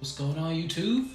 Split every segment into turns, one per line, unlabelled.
What's going on, YouTube?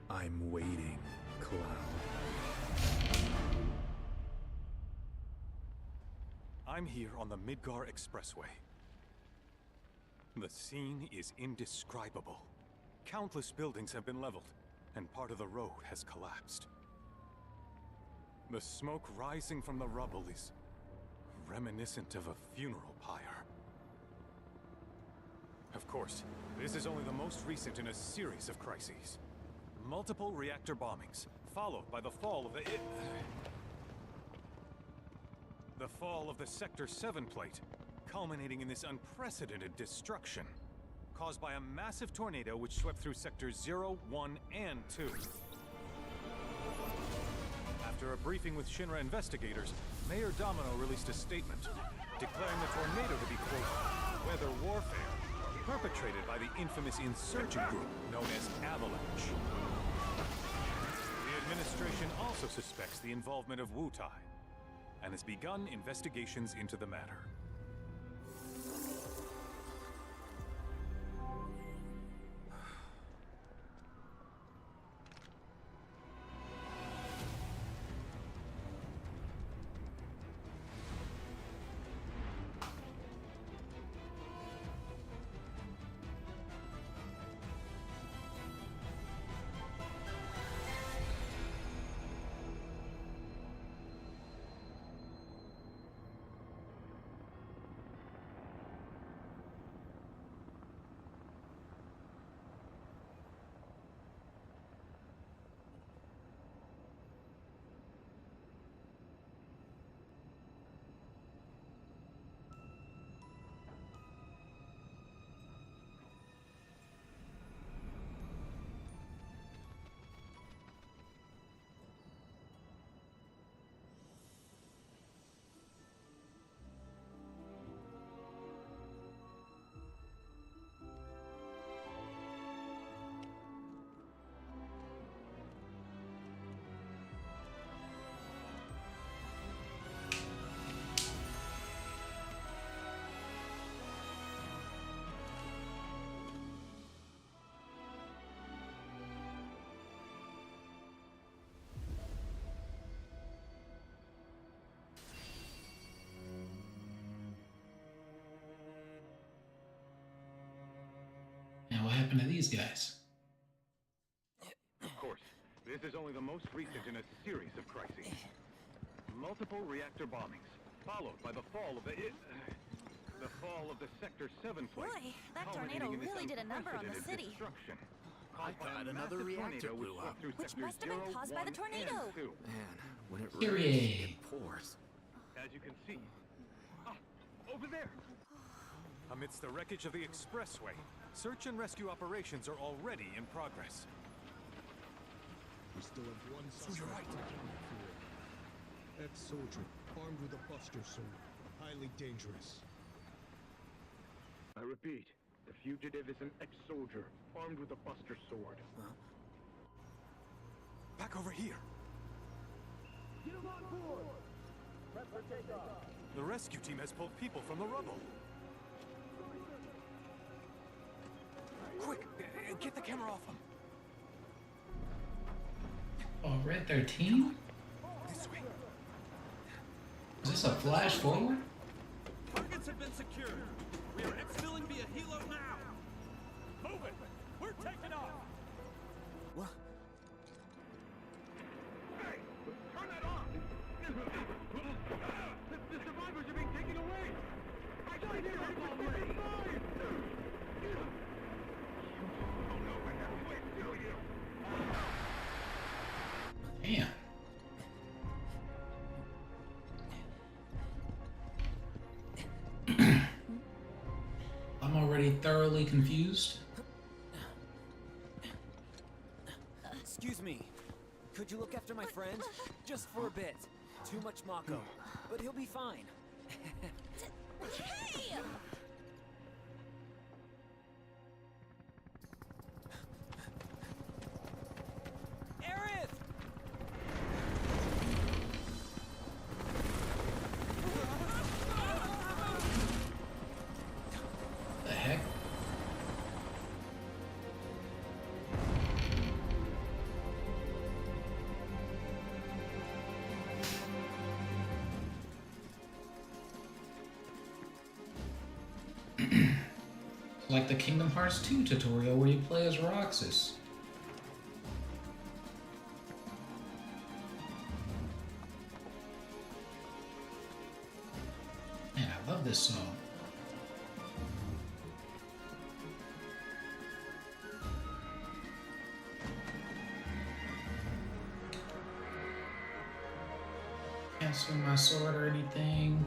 I'm waiting, Cloud.
I'm here on the Midgar Expressway. The scene is indescribable. Countless buildings have been leveled, and part of the road has collapsed. The smoke rising from the rubble is reminiscent of a funeral pyre. Of course, this is only the most recent in a series of crises. Multiple reactor bombings, followed by the fall of the Sector 7 plate, culminating in this unprecedented destruction, caused by a massive tornado which swept through Sectors 0, 1, and 2. After a briefing with Shinra investigators, Mayor Domino released a statement, declaring the tornado to be, quote, weather warfare, perpetrated by the infamous insurgent group known as Avalanche. The administration also suspects the involvement of Wutai, and has begun investigations into the matter.
And what happened to these guys?
Of course, this is only the most recent in a series of crises. Multiple reactor bombings, followed by the fall of the Sector 7 plate.
Boy, that tornado really did a number on the city.
Destruction,
I thought another reactor blew up.
Which must have been caused by the tornado.
Man, when it
Period.
rains, it pours.
As you can see. Over there!
Amidst the wreckage of the expressway, search and rescue operations are already in progress.
We still have one suspect.
you're right.
Ex-soldier, armed with a buster sword. Highly dangerous.
I repeat, the fugitive is an ex-soldier, armed with a buster sword.
Back over here.
Get him on board! Prep for takeoff.
The rescue team has pulled people from the rubble. Quick, get the camera off them.
Oh, Red 13?
This way.
Is this a flash forward?
Targets have been secured. We are exfilling via helo now. Move it. We're taking off.
What?
Hey! Turn that off! The survivors are being taken away! I got it here! Already! Oh no, I have to wait, do you?
Damn. I'm already thoroughly confused.
Excuse me. Could you look after my friend? Just for a bit. Too much Mako. But he'll be fine.
Hey!
Aerith!
The heck? Like the Kingdom Hearts 2 tutorial where you play as Roxas. Man, I love this song. Can't swing my sword or anything.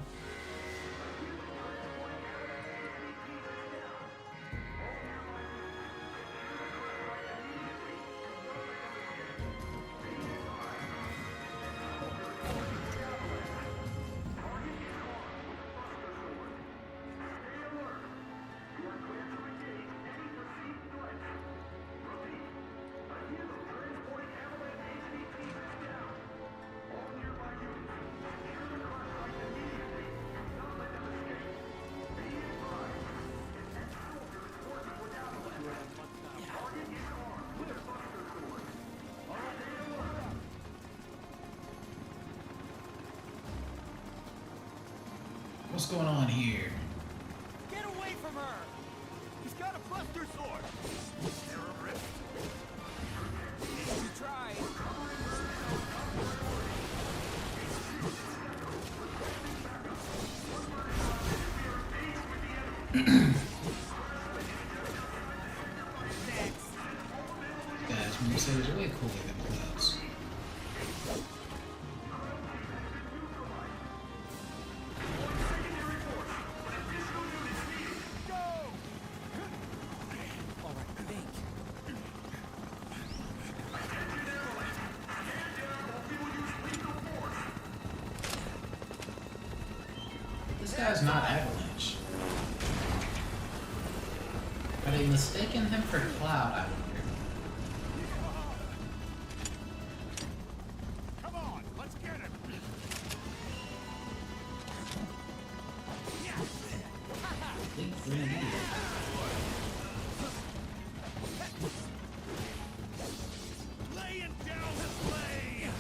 What's going on here?
Get away from her. He's got a buster sword.
You tried.
Guys, when you say it's way cooler than clouds.
All right, think.
This guy's not Avalanche. Are they mistaking him for Cloud, I wonder?
Come on, let's get him.
Big grenade.
Laying down his lay.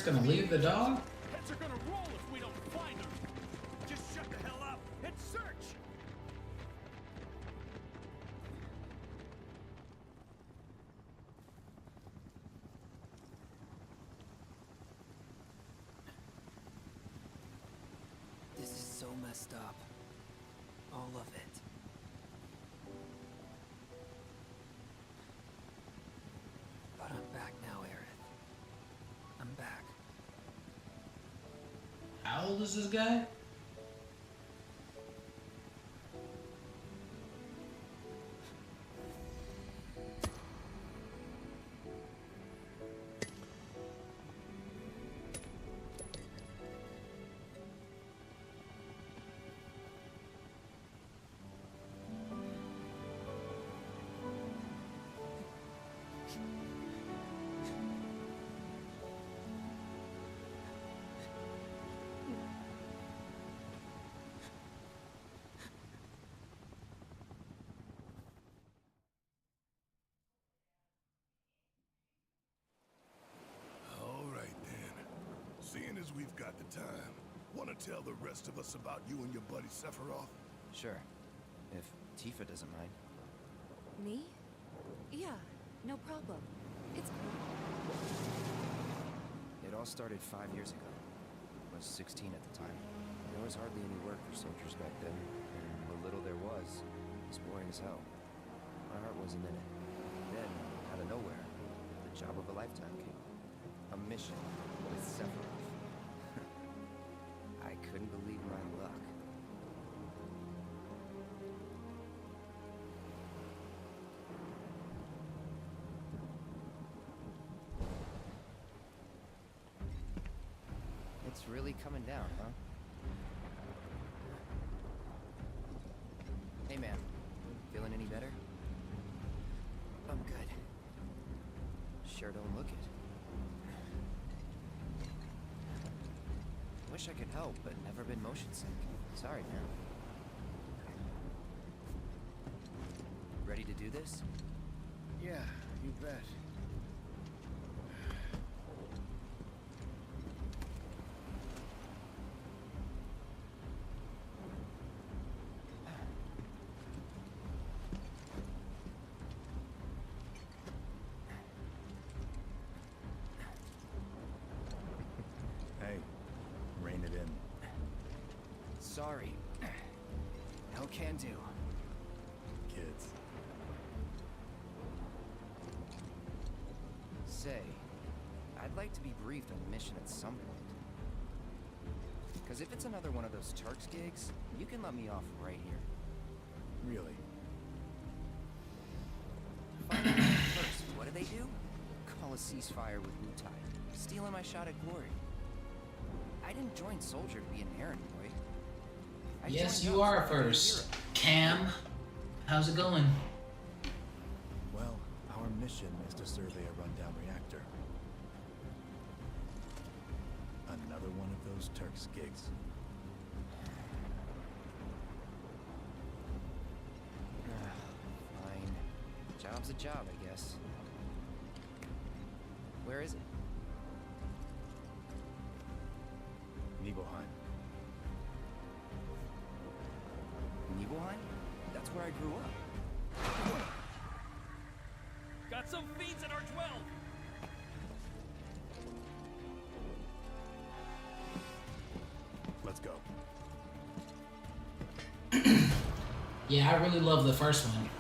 just gonna leave the dog?
Heads are gonna roll if we don't find her. Just shut the hell up and search.
This is so messed up. All of it. But I'm back now, Aerith. I'm back.
How old is this guy?
All right then. Seeing as we've got the time, want to tell the rest of us about you and your buddy Sephiroth?
Sure. If Tifa doesn't mind.
Me? Yeah, no problem. It's
It all started 5 years ago. I was 16 at the time. There was hardly any work for soldiers back then, and what little there was boring as hell. My heart wasn't in it. Then, out of nowhere, the job of a lifetime came up. A mission with Sephiroth. I couldn't believe my luck. It's really coming down, huh? Hey man, feeling any better? I'm good. Sure don't look it. Wish I could help, but never been motion sick. Sorry, man. Ready to do this?
Yeah, you bet.
Hey, rein it in.
Sorry. No can do.
Kids.
Say, I'd like to be briefed on the mission at some point. Because if it's another one of those Turks gigs, you can let me off right here.
Really?
First, what do they do? Call a ceasefire with Wutai, stealing my shot at glory. I didn't join Soldier to be an errand boy. I
Yes,
joined
you
up
are
so I could be a
first.
hero.
Cam, how's it going?
Well, our mission is to survey a rundown reactor. Another one of those Turks gigs.
Fine. Job's a job, I guess. Where is it?
Nibelheim.
Nibelheim? That's where I grew up.
Got some feeds at our 12.
Let's go.
Yeah, I really love the first one.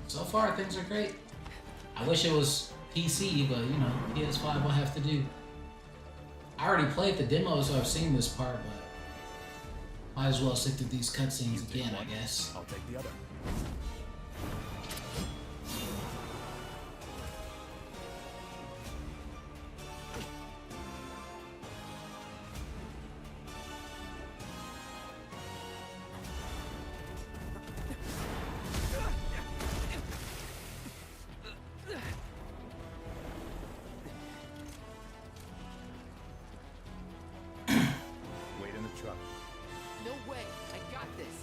So far, things are great. I wish it was PC, but you know, PS5 will have to do. I already played the demo, so I've seen this part, but might as well sit through these cutscenes again, I guess.
I'll take the other. Wait in the truck.
No way! I got this!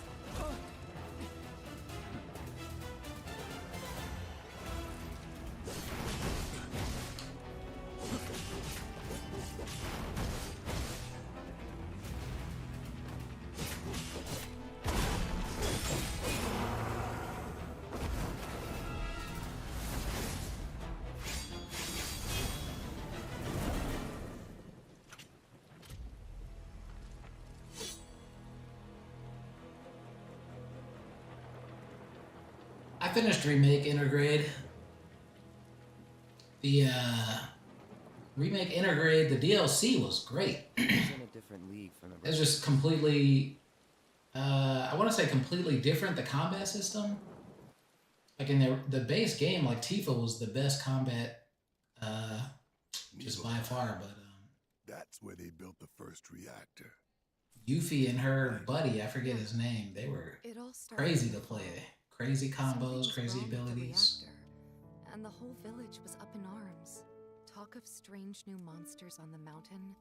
finished Remake Intergrade. The Remake Intergrade, the DLC was great.
It was in a different league from the
It's
rest.
just completely, I want to say completely different, the combat system. Like in the base game, like Tifa was the best combat, just by far, but
That's where they built the first reactor.
Yuffie and her buddy, I forget his name, they were
It all started
crazy
in
to
the
play.
fall.
Crazy
Something
combos,
was
crazy
wrong with the
abilities.
reactor, and the whole village was up in arms. Talk of strange new monsters on the mountain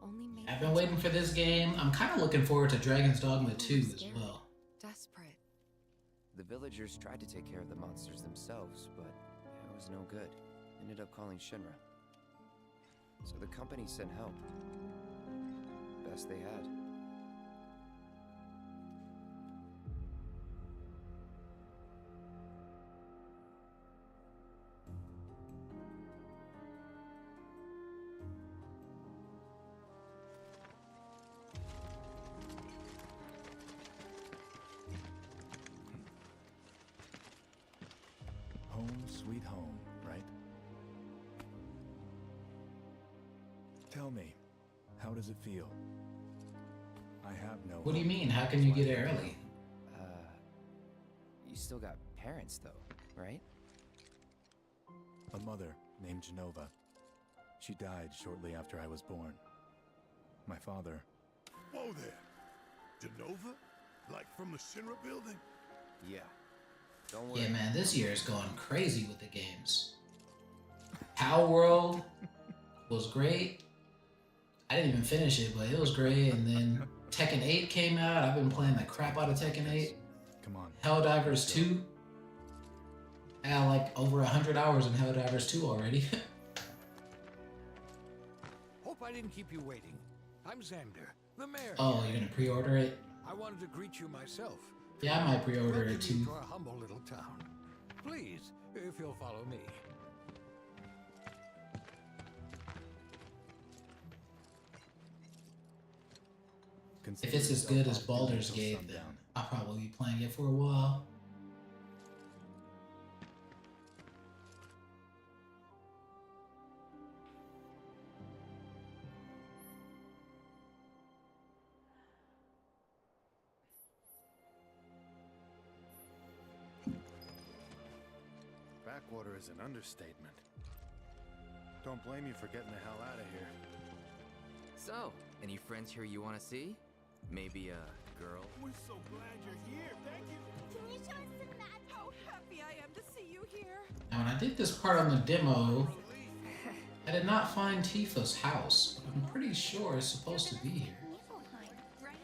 only made
I've been
things
waiting for this game. I'm kind of looking forward to Dragon's Dogma 2 as well.
desperate.
The villagers tried to take care of the monsters themselves, but it was no good. Ended up calling Shinra. So the company sent help. Best they had.
Home sweet home, right? Tell me, how does it feel? I have no.
What do you
hope.
mean? How can you get it early?
You still got parents though, right?
A mother named Genova. She died shortly after I was born. My father.
Whoa there! Genova? Like from the Shinra building?
Yeah. Don't worry.
Yeah, man, this year is going crazy with the games. Power World was great. I didn't even finish it, but it was great. And then Tekken 8 came out. I've been playing the crap out of Tekken 8.
Come on.
Helldivers 2. I got like over 100 hours in Helldivers 2 already.
Hope I didn't keep you waiting. I'm Xander, the mayor.
Oh, you're gonna pre-order it?
I wanted to greet you myself.
Yeah, I might pre-order it
Welcome you
too.
to our humble little town. Please, if you'll follow me.
If it's as good as Baldur's Gate, then I'll probably be playing it for a while.
Backwater is an understatement. Don't blame you for getting the hell out of here.
So, any friends here you want to see? Maybe a girl?
We're so glad you're here. Thank you.
Can you show us some magic?
How happy I am to see you here.
Now, when I did this part on the demo, I did not find Tifa's house. I'm pretty sure it's supposed to be here.
Niflheim, right?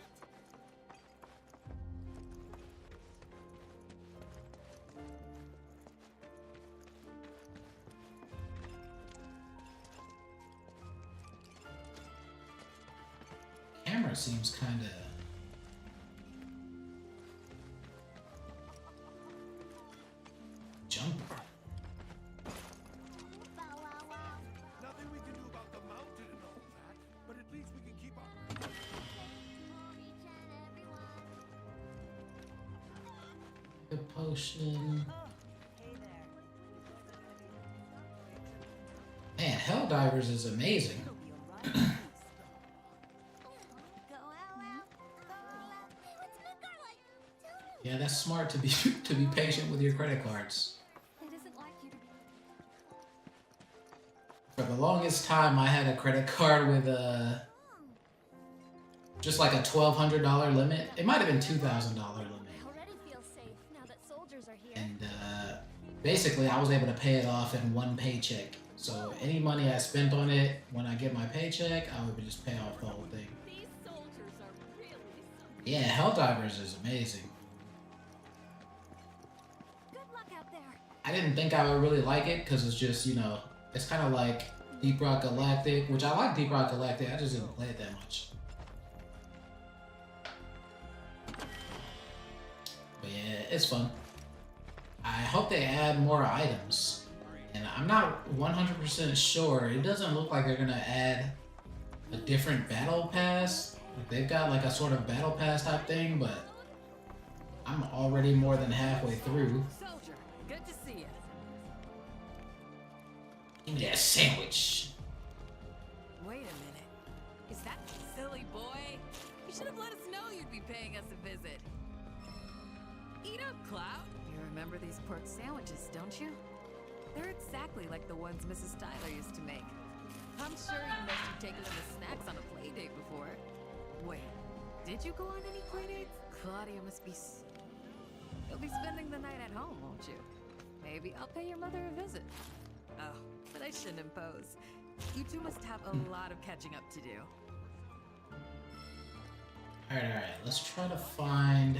Camera seems kind of jumpy.
Bow wow wow.
Nothing we can do about the mountain and all that, but at least we can keep our.
Good potion. Man, Helldivers is amazing.
Go out, out. Go out. What's Midgar like? Tell me.
Yeah, that's smart to be to be patient with your credit cards.
It isn't like you to be.
For the longest time, I had a credit card with just like a $1,200 limit. It might have been $2,000 limit.
I already feel safe now that soldiers are here.
And basically, I was able to pay it off in one paycheck. So any money I spent on it, when I get my paycheck, I would just pay off the whole thing.
These soldiers are really something.
Yeah, Helldivers is amazing.
Good luck out there.
I didn't think I would really like it because it's just, you know, it's kind of like Deep Rock Galactic, which I like Deep Rock Galactic, I just didn't play it that much. But yeah, it's fun. I hope they add more items. And I'm not 100% sure. It doesn't look like they're gonna add a different battle pass. Like they've got like a sort of battle pass type thing, but I'm already more than halfway through.
Soldier,
Give me that sandwich.
Wait a minute. Is that silly boy? You should have let us know you'd be paying us a visit. Eat up, Cloud. You remember these pork sandwiches, don't you? They're exactly like the ones Mrs. Tyler used to make. I'm sure you must have taken them as snacks on a play date before. Wait, did you go on any play dates? Claudia must be... You'll be spending the night at home, won't you? Maybe I'll pay your mother a visit. Oh, but I shouldn't impose. You two must have a lot of catching up to do.
Alright. Let's try to find...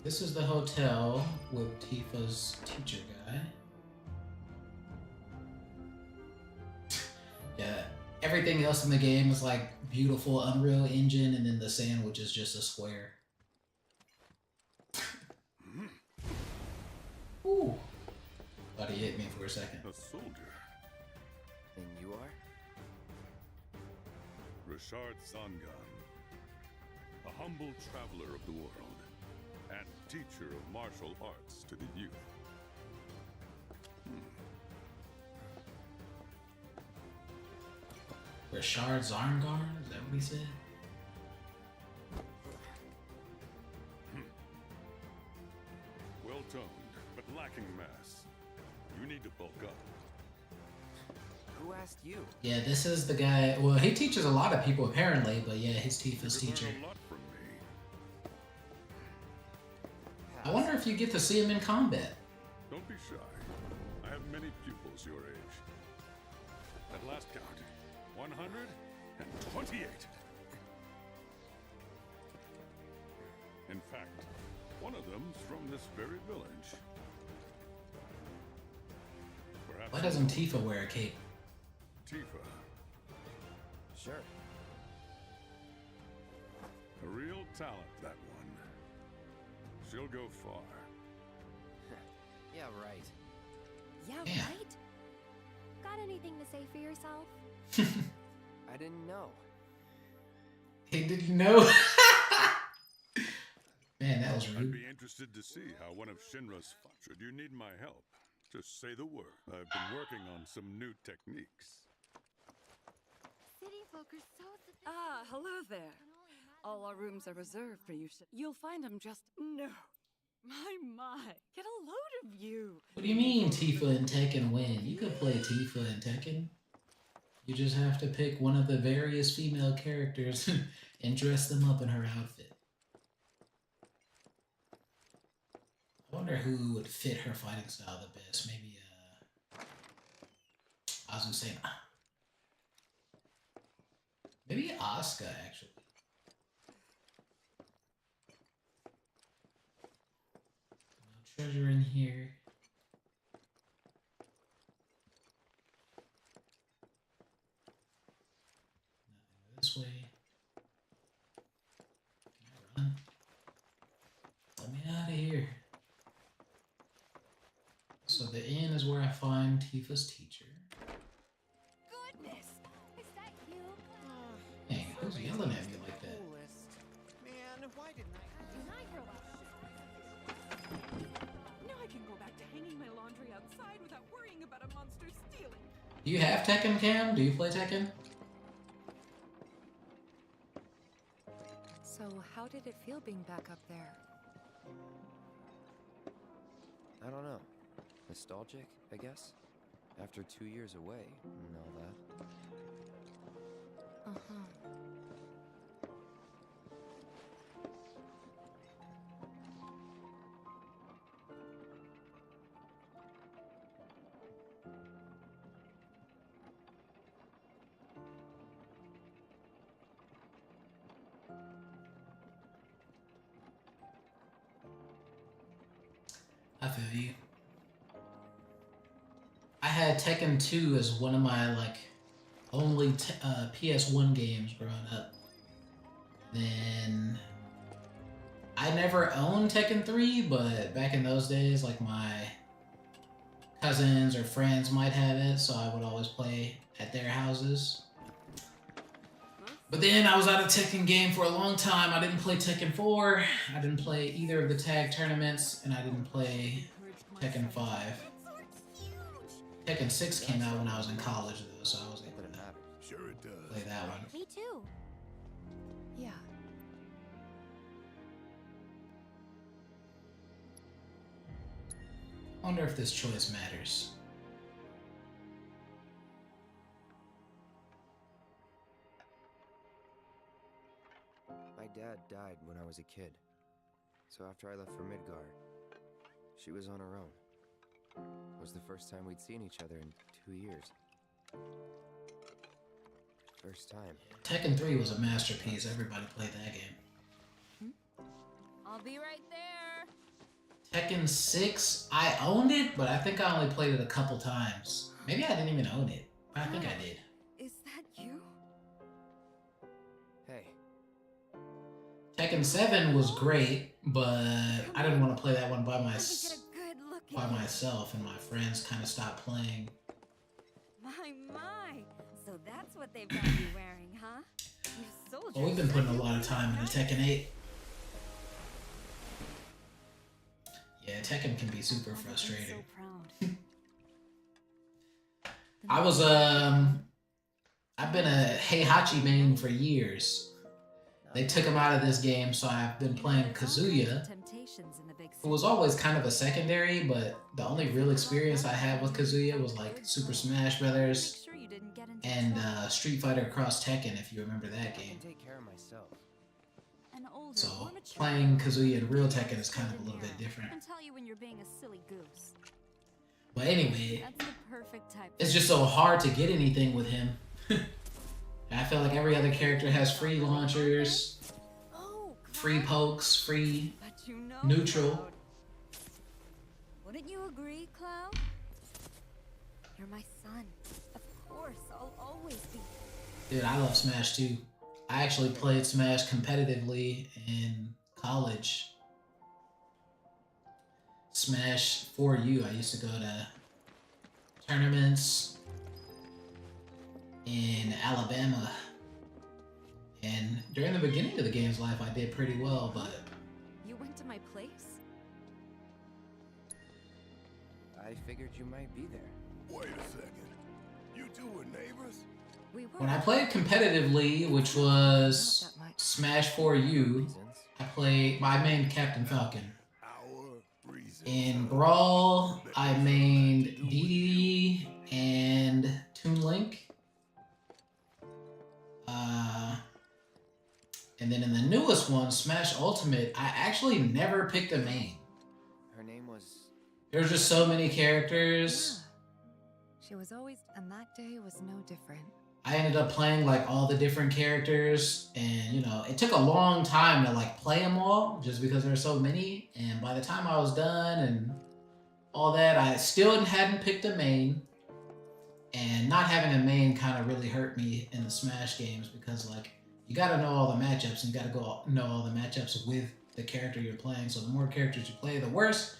This is the hotel with Tifa's teacher guy. Yeah, everything else in the game is like beautiful Unreal Engine, and then the sandwich is just a square. Ooh. Thought he hit me for a second.
A soldier.
And you are?
Richard Zangan. A humble traveler of the world. And teacher of martial arts to the youth.
Richard Zarngar? Is that what he said?
Well toned, but lacking mass. You need to bulk up.
Who asked you?
Yeah, this is the guy. Well, he teaches a lot of people apparently, but yeah, he's Tifa's
You could
teacher.
learn a lot from me.
I wonder if you get to see him in combat.
Don't be shy. I have many pupils your age. At last count, 128. In fact, one of them's from this very village. Perhaps
Why doesn't Tifa wear a cape?
Tifa,
Sure.
a real talent, that one. She'll go far.
Yeah, right.
Yeah,
Yeah.
right? Got anything to say for yourself?
I didn't know.
He didn't know. Man, that was
I'd
rude.
be interested to see how one of Shinra's should you need my help. Just say the word. I've been working on some new techniques.
City folk are so sophisticated.
Ah, hello there. All our rooms are reserved for you. You'll find them just... No. My. Get a load of you.
What do you mean Tifa and Tekken win? You could play Tifa and Tekken. You just have to pick one of the various female characters and dress them up in her outfit. I wonder who would fit her fighting style the best. Maybe, I was gonna say, maybe Asuka, actually. No treasure in here. Nothing this way. Can I run? Let me out of here. So the inn is where I find Tifa's teacher.
Goodness! Is that you?
Dang, who's yelling at me like that?
Man, why didn't
Did I grow up?
Now I can go back to hanging my laundry outside without worrying about a monster stealing.
Do you have Tekken, Cam? Do you play Tekken?
So how did it feel being back up there?
I don't know. Nostalgic, I guess? After 2 years away and all that.
Uh-huh.
I feel you. I had Tekken 2 as one of my only PS1 games growing up. Then I never owned Tekken 3, but back in those days, my cousins or friends might have it, so I would always play at their houses. But then I was out of Tekken game for a long time. I didn't play Tekken 4, I didn't play either of the tag tournaments, and I didn't play Tekken 5.
Sword's huge!
Tekken 6 came out when I was in college, though, so I was able
That it
to
matters.
Sure it does.
play that one.
Me too.
Yeah.
I wonder if this choice matters.
My dad died when I was a kid. So after I left for Midgar, she was on her own. It was the first time we'd seen each other in 2 years. First time.
Tekken 3 was a masterpiece. Everybody played that game.
I'll be right there.
Tekken 6, I owned it, but I think I only played it a couple times. Maybe I didn't even own it, but I think I did.
Is that you?
Hey,
Tekken 7 was great, but I didn't want to play that one by
Let me get a good look
by
at you.
myself, and my friends kind of stopped playing.
My. So that's what they've got you wearing, huh? You soldiers.
Well, we've been putting a lot of time into Tekken 8. Yeah, Tekken can be super frustrating.
So proud.
I was I've been a Heihachi main for years. They took him out of this game, so I've been playing Kazuya, who was always kind of a secondary, but the only real experience I had with Kazuya was like Super Smash Brothers and Street Fighter Cross Tekken, if you remember that
I can
game.
take care of myself.
So playing Kazuya in real Tekken is kind of a little bit different.
Can tell you when you're being a silly goose.
But anyway,
That's the perfect type.
it's just so hard to get anything with him. I feel like every other character has free launchers, free pokes, free
But you know,
neutral.
Cloud. Wouldn't you agree, Cloud? You're my son. Of course, I'll always be.
Dude, I love Smash too. I actually played Smash competitively in college. Smash 4U, I used to go to tournaments in Alabama. And during the beginning of the game's life, I did pretty well, but
You went to my place?
I figured you might be there.
Wait a second. You two were neighbors?
We were.
when I played competitively, which was
Not that much.
Smash 4U,
Reasons?
I mained Captain Falcon.
Our reason.
In Brawl, I mained DDD and Toon Link. And then in the newest one, Smash Ultimate, I actually never picked a main.
Her name was...
There's just so many characters.
She was always, and that day was no different.
I ended up playing like all the different characters, and you know, it took a long time to like play them all just because there's so many. And by the time I was done and all that, I still hadn't picked a main. And not having a main kind of really hurt me in the Smash games because like you got to know all the matchups and you got to know all the matchups with the character you're playing. So the more characters you play, the worse.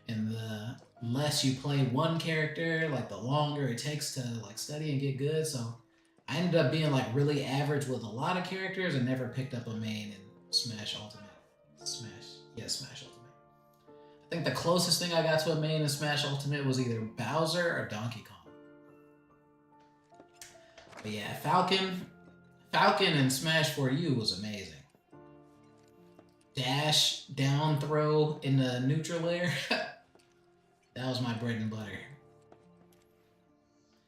And the less you play one character, like the longer it takes to like study and get good. So I ended up being like really average with a lot of characters and never picked up a main in Smash Ultimate. Smash Ultimate. I think the closest thing I got to a main in Smash Ultimate was either Bowser or Donkey Kong. But yeah, Falcon in Smash 4U was amazing. Dash, down throw in the neutral air. That was my bread and butter.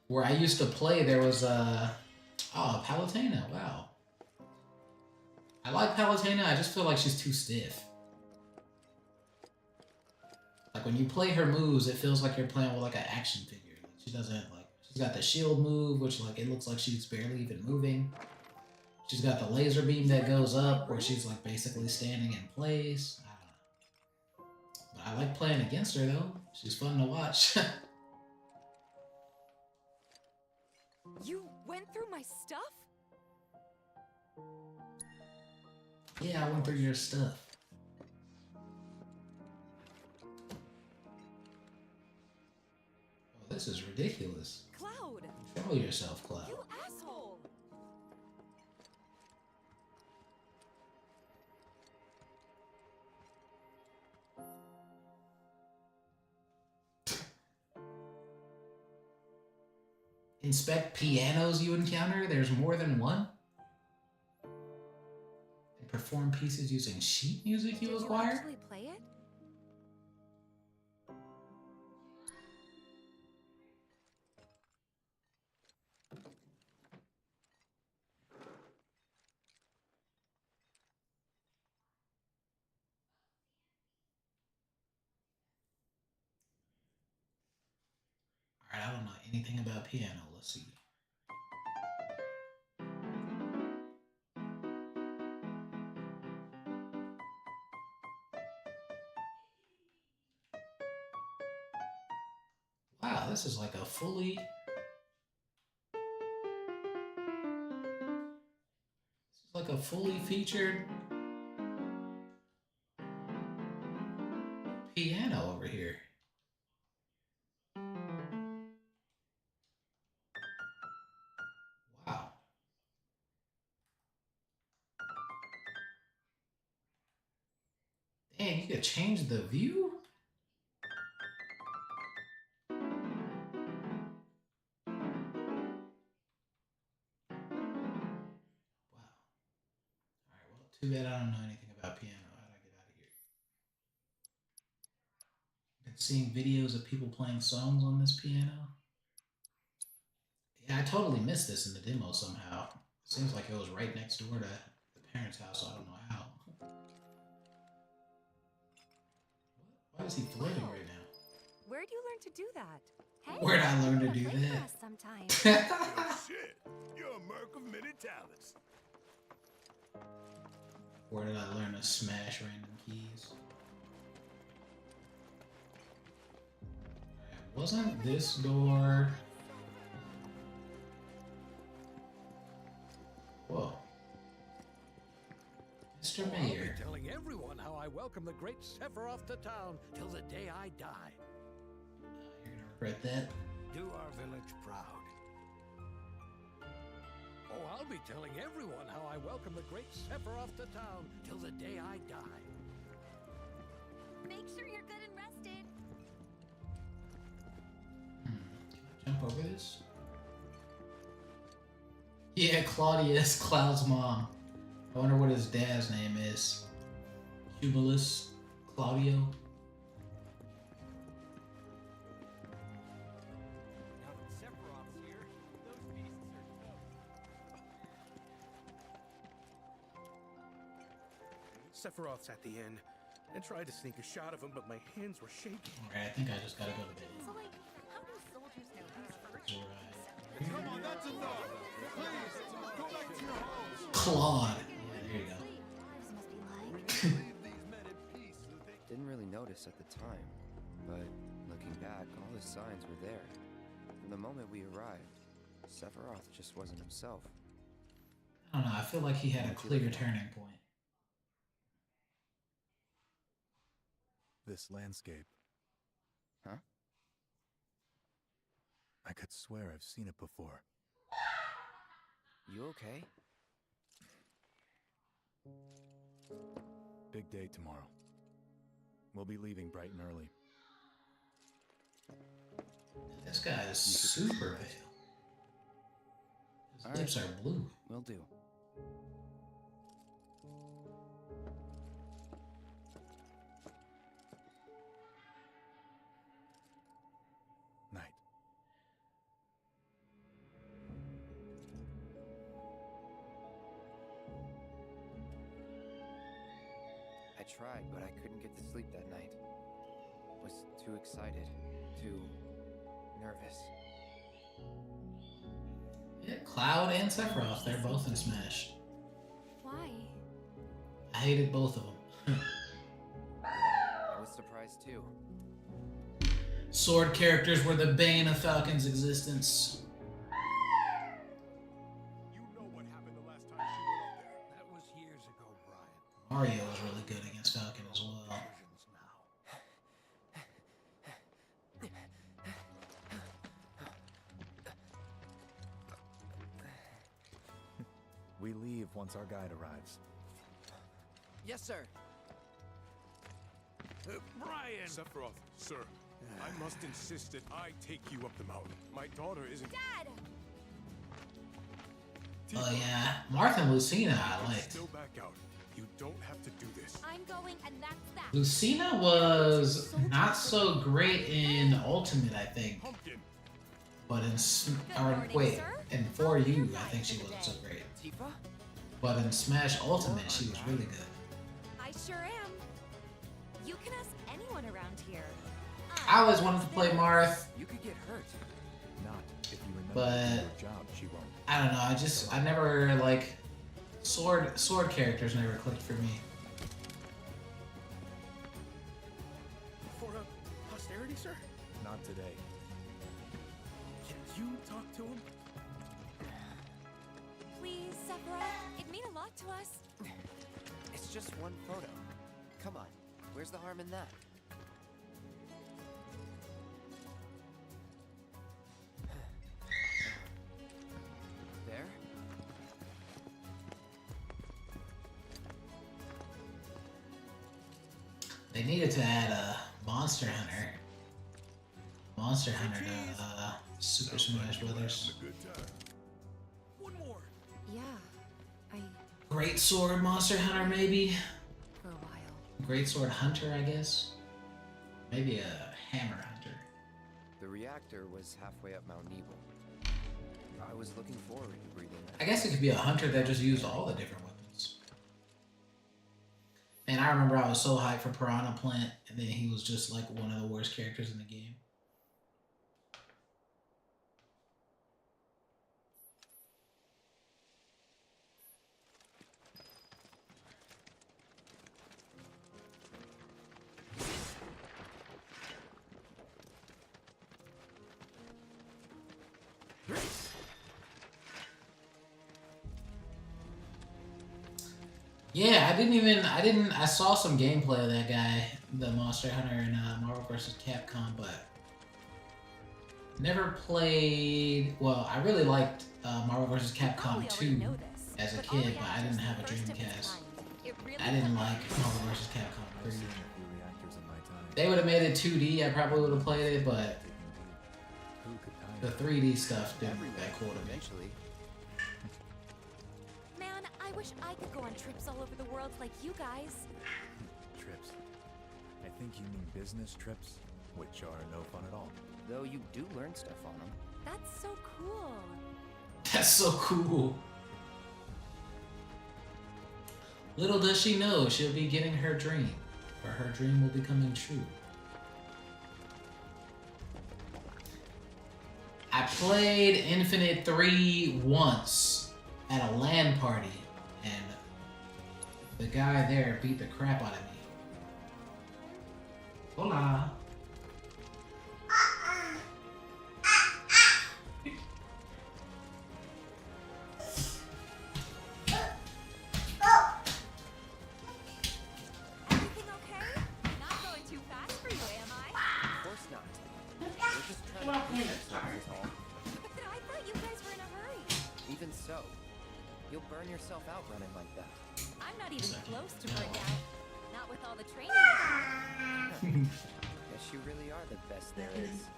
Where I used to play, there was Palutena, wow. I like Palutena, I just feel like she's too stiff. Like when you play her moves, it feels like you're playing with like an action figure. She doesn't like, she's got the shield move, which like it looks like she's barely even moving. She's got the laser beam that goes up, where she's like basically standing in place. I don't know. But I like playing against her though. She's fun to watch.
You went through my stuff?
Yeah, I went through your stuff. Oh, this is ridiculous.
Cloud!
Control yourself, Cloud.
You asshole!
Inspect pianos you encounter. There's more than one. And perform pieces using sheet music you acquire.
Did you actually play it?
Alright, I don't know anything about piano. Let's see. Wow, this is like a fully... This is like a fully featured piano over here. Wow. Dang, you could change the view? Too bad I don't know anything about piano. How do I get out of here? Been seeing videos of people playing songs on this piano. Yeah, I totally missed this in the demo somehow. Seems like it was right next door to the parents' house, so I don't know how. Why is he floating right now?
Where'd you learn to do that? Hey,
Where'd I learn to do
play for
that?
us sometime.
Oh, shit. You're a merc of many talents.
Where did I learn to smash random keys? Alright, wasn't this door... Whoa. Mr.
I'll
Mayor.
be telling everyone how I welcome the great Sephiroth to town till the day I die.
You're gonna regret that.
Do our village proud. Oh, I'll be telling everyone how I welcome the great Sephiroth to town till the day I die.
Make sure you're good and rested.
Can I jump over this? Yeah, Claudia is Cloud's mom. I wonder what his dad's name is. Cumulus Claudio.
Now that Sephiroth's here, those beasts are tough.
Sephiroth's at the inn. I tried to sneak a shot of him, but my hands were shaking.
Alright, I think I just gotta go to bed.
So, like, how do soldiers know who's first?
Alright.
Come on, that's enough. Please, go back to your homes.
Claude. Yeah, there you go.
Didn't really notice at the time, but looking back, all the signs were there. From the moment we arrived, Sephiroth just wasn't himself.
I don't know, I feel like he had a clear turning point.
This landscape.
Huh?
I could swear I've seen it before.
You okay?
Big day tomorrow. We'll be leaving bright and early.
This guy is super pale. His lips are blue.
Will do.
Night.
I tried, but I couldn't get to sleep that night. Was too excited, too nervous.
Yeah, Cloud and Sephiroth, they're both in Smash.
Why?
I hated both of them.
I was surprised too.
Sword characters were the bane of Falcon's existence.
You know what happened the last time she went up there.
That was years ago, Brian.
Mario was really good against Falcon as well.
Versions now.
We leave once our guide arrives.
Yes, sir.
Brian!
Sephiroth, sir, I must insist that I take you up the mountain. My daughter isn't...
Dad!
Oh yeah, Martha and Lucina I liked.
Still back out. You don't have to do this.
I'm going, and that's that.
Lucina was not so great in Ultimate, I think. But in in 4U, I think she wasn't so great. But in Smash Ultimate, she was really good.
I sure am. You can ask anyone around here.
I always wanted to play Marth,
You could get hurt.
Not if you remember
but
your job, she won't.
I don't know. I never like sword characters never clicked for me.
For posterity, sir?
Not today.
Can you talk to him?
Please, Sephiroth. It'd mean a lot to us.
It's just one photo. Come on. Where's the harm in that? There?
They needed to add a Monster Hunter. Monster Hunter to Super Smash Brothers.
One more.
Yeah,
Great Sword Monster Hunter, maybe?
for a while.
Great Sword Hunter, I guess? Maybe a Hammer Hunter.
The reactor was halfway up Mount Nebel. I was looking forward to breathing that.
I guess it could be a hunter that just used all the different weapons. And I remember I was so hyped for Piranha Plant, and then he was just like one of the worst characters in the game. Yeah, I saw some gameplay of that guy, the Monster Hunter in Marvel vs. Capcom, but never played, well, I really liked Marvel vs. Capcom 2 as a kid, but I didn't have a Dreamcast. I didn't like Marvel vs. Capcom 3. They would have made it 2D, I probably would have played it, but the 3D stuff didn't look that cool to me.
Man, I wish I could go on trips all over the world like you guys.
Trips. I think you mean business trips, which are no fun at all.
Though you do learn stuff on them.
That's so cool.
That's so cool. Little does she know, she'll be getting her dream, or her dream will be coming true. I played Infinite 3 once at a LAN party, and the guy there beat the crap out of me. Hola.
Everything okay? Not going too fast for you, am I?
Of course not. We're just trying to clean stuff, is all.
But I thought you guys were in a hurry.
Even so, you'll burn yourself out running like that.
I'm not even close to burnt out. Not with all the training.
Guess you really are the best there is.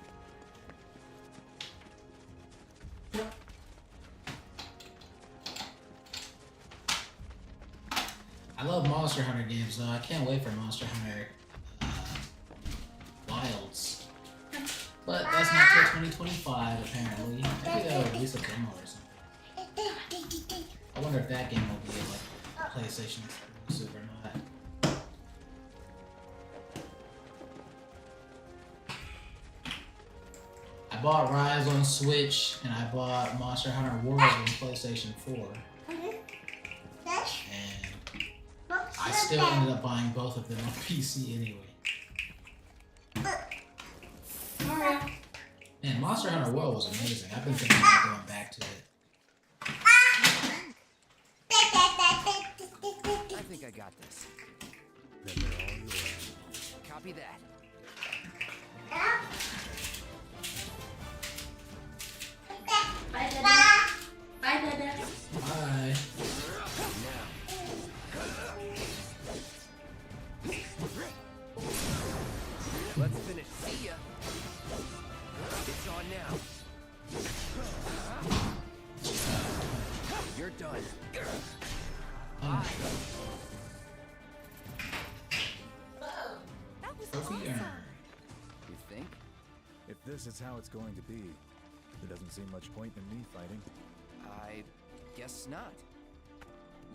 I love Monster Hunter games though. I can't wait for Monster Hunter Wilds. But that's not till 2025 apparently. Maybe they'll release a demo or something. I wonder if that game will be like PlayStation exclusive or not. I bought Rise on Switch and I bought Monster Hunter World on PlayStation 4. And I still ended up buying both of them on PC anyway. Man, Monster Hunter World was amazing. I've been thinking about going back to it.
I think I got this.
Then they're all yours.
Copy that.
Bye, Dada. Bye, Dada.
Bye.
Let's finish. See ya. It's on now.
this is how it's going to be, there doesn't seem much point in me fighting.
I guess not.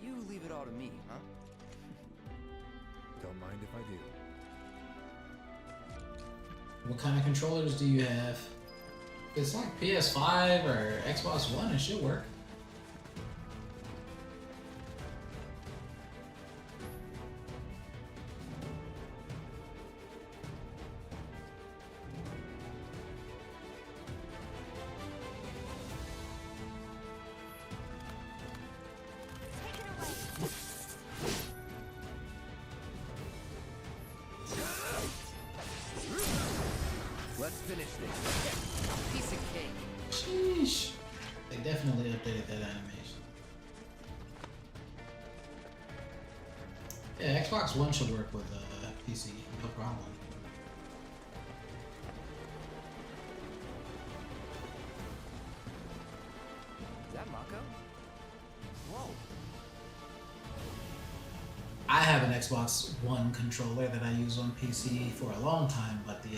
You leave it all to me, huh?
Don't mind if I do.
What kind of controllers do you have? If it's like PS5 or Xbox One, it should work.
Let's finish this. Piece of cake.
Sheesh. They definitely updated that animation. Yeah, Xbox One should work with PC, no problem.
Is that Mako? Whoa.
I have an Xbox One controller that I use on PC for a long time, but the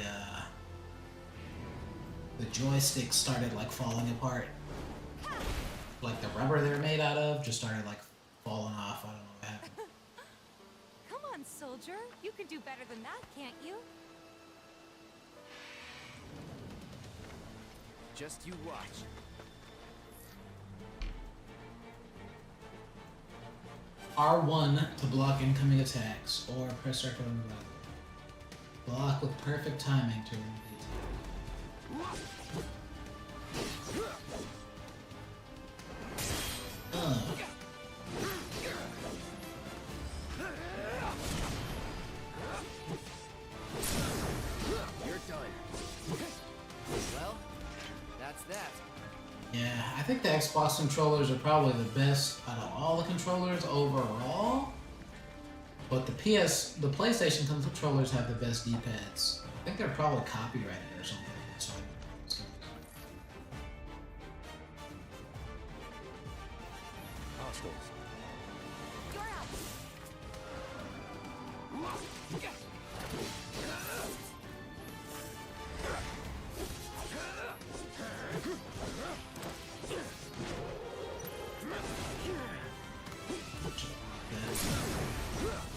joystick started like falling apart. Like the rubber they're made out of just started like falling off. I don't know what happened.
Come on, soldier. You can do better than that, can't you?
Just you watch.
R1 to block incoming attacks, or press circle on the button. Block with perfect timing to remove the attack.
You're done. Well, that's that.
Yeah, I think the Xbox controllers are probably the best out of all the controllers overall. But the PlayStation controllers have the best D-pads. I think they're probably copyrighted or something. So,
Hostiles.
You're out.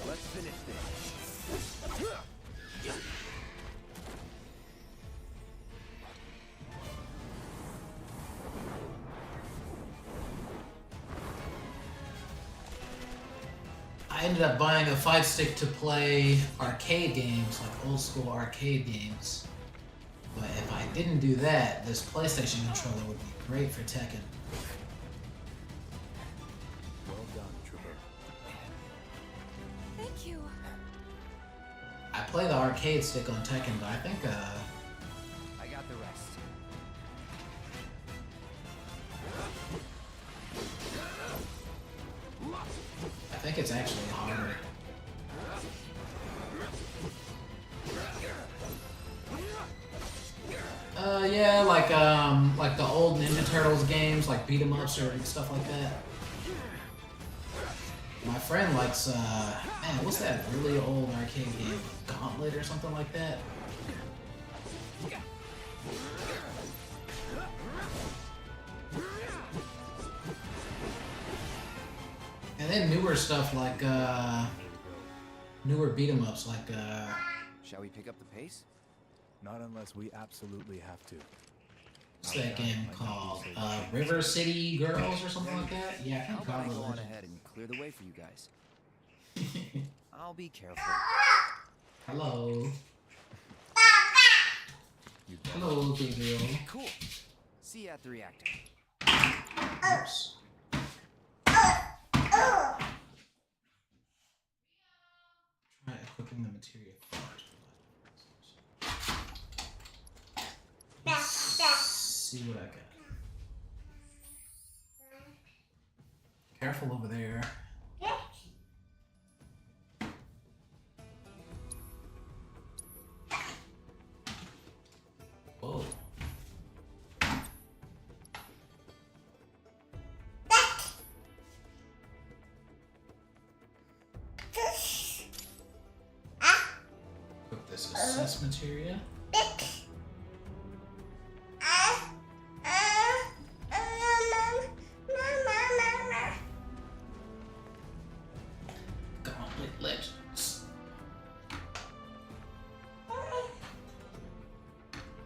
Let's finish this.
I ended up buying a fight stick to play arcade games, like old school arcade games. But if I didn't do that, this PlayStation controller would be great for Tekken.
Well done, Trooper.
Thank you.
I play the arcade stick on Tekken, but I think
I got the rest.
I think it's actually harder. Yeah, like the old Ninja Turtles games, like beat 'em ups or stuff like that. My friend likes, man, what's that really old arcade game? Gauntlet or something like that? And then newer stuff like, newer beat 'em ups like,
Shall we pick up the pace?
Not unless we absolutely have to.
what's that game called? River City Girls or something like that? Yeah, I think
I'll
probably.
go on ahead and clear the way for you guys. I'll be careful.
Hello. Hello, Gabriel.
Cool. See you at the reactor.
Oops. Try equipping the material first. Let's see what I got. Careful over there. Whoa. Put this assess materia.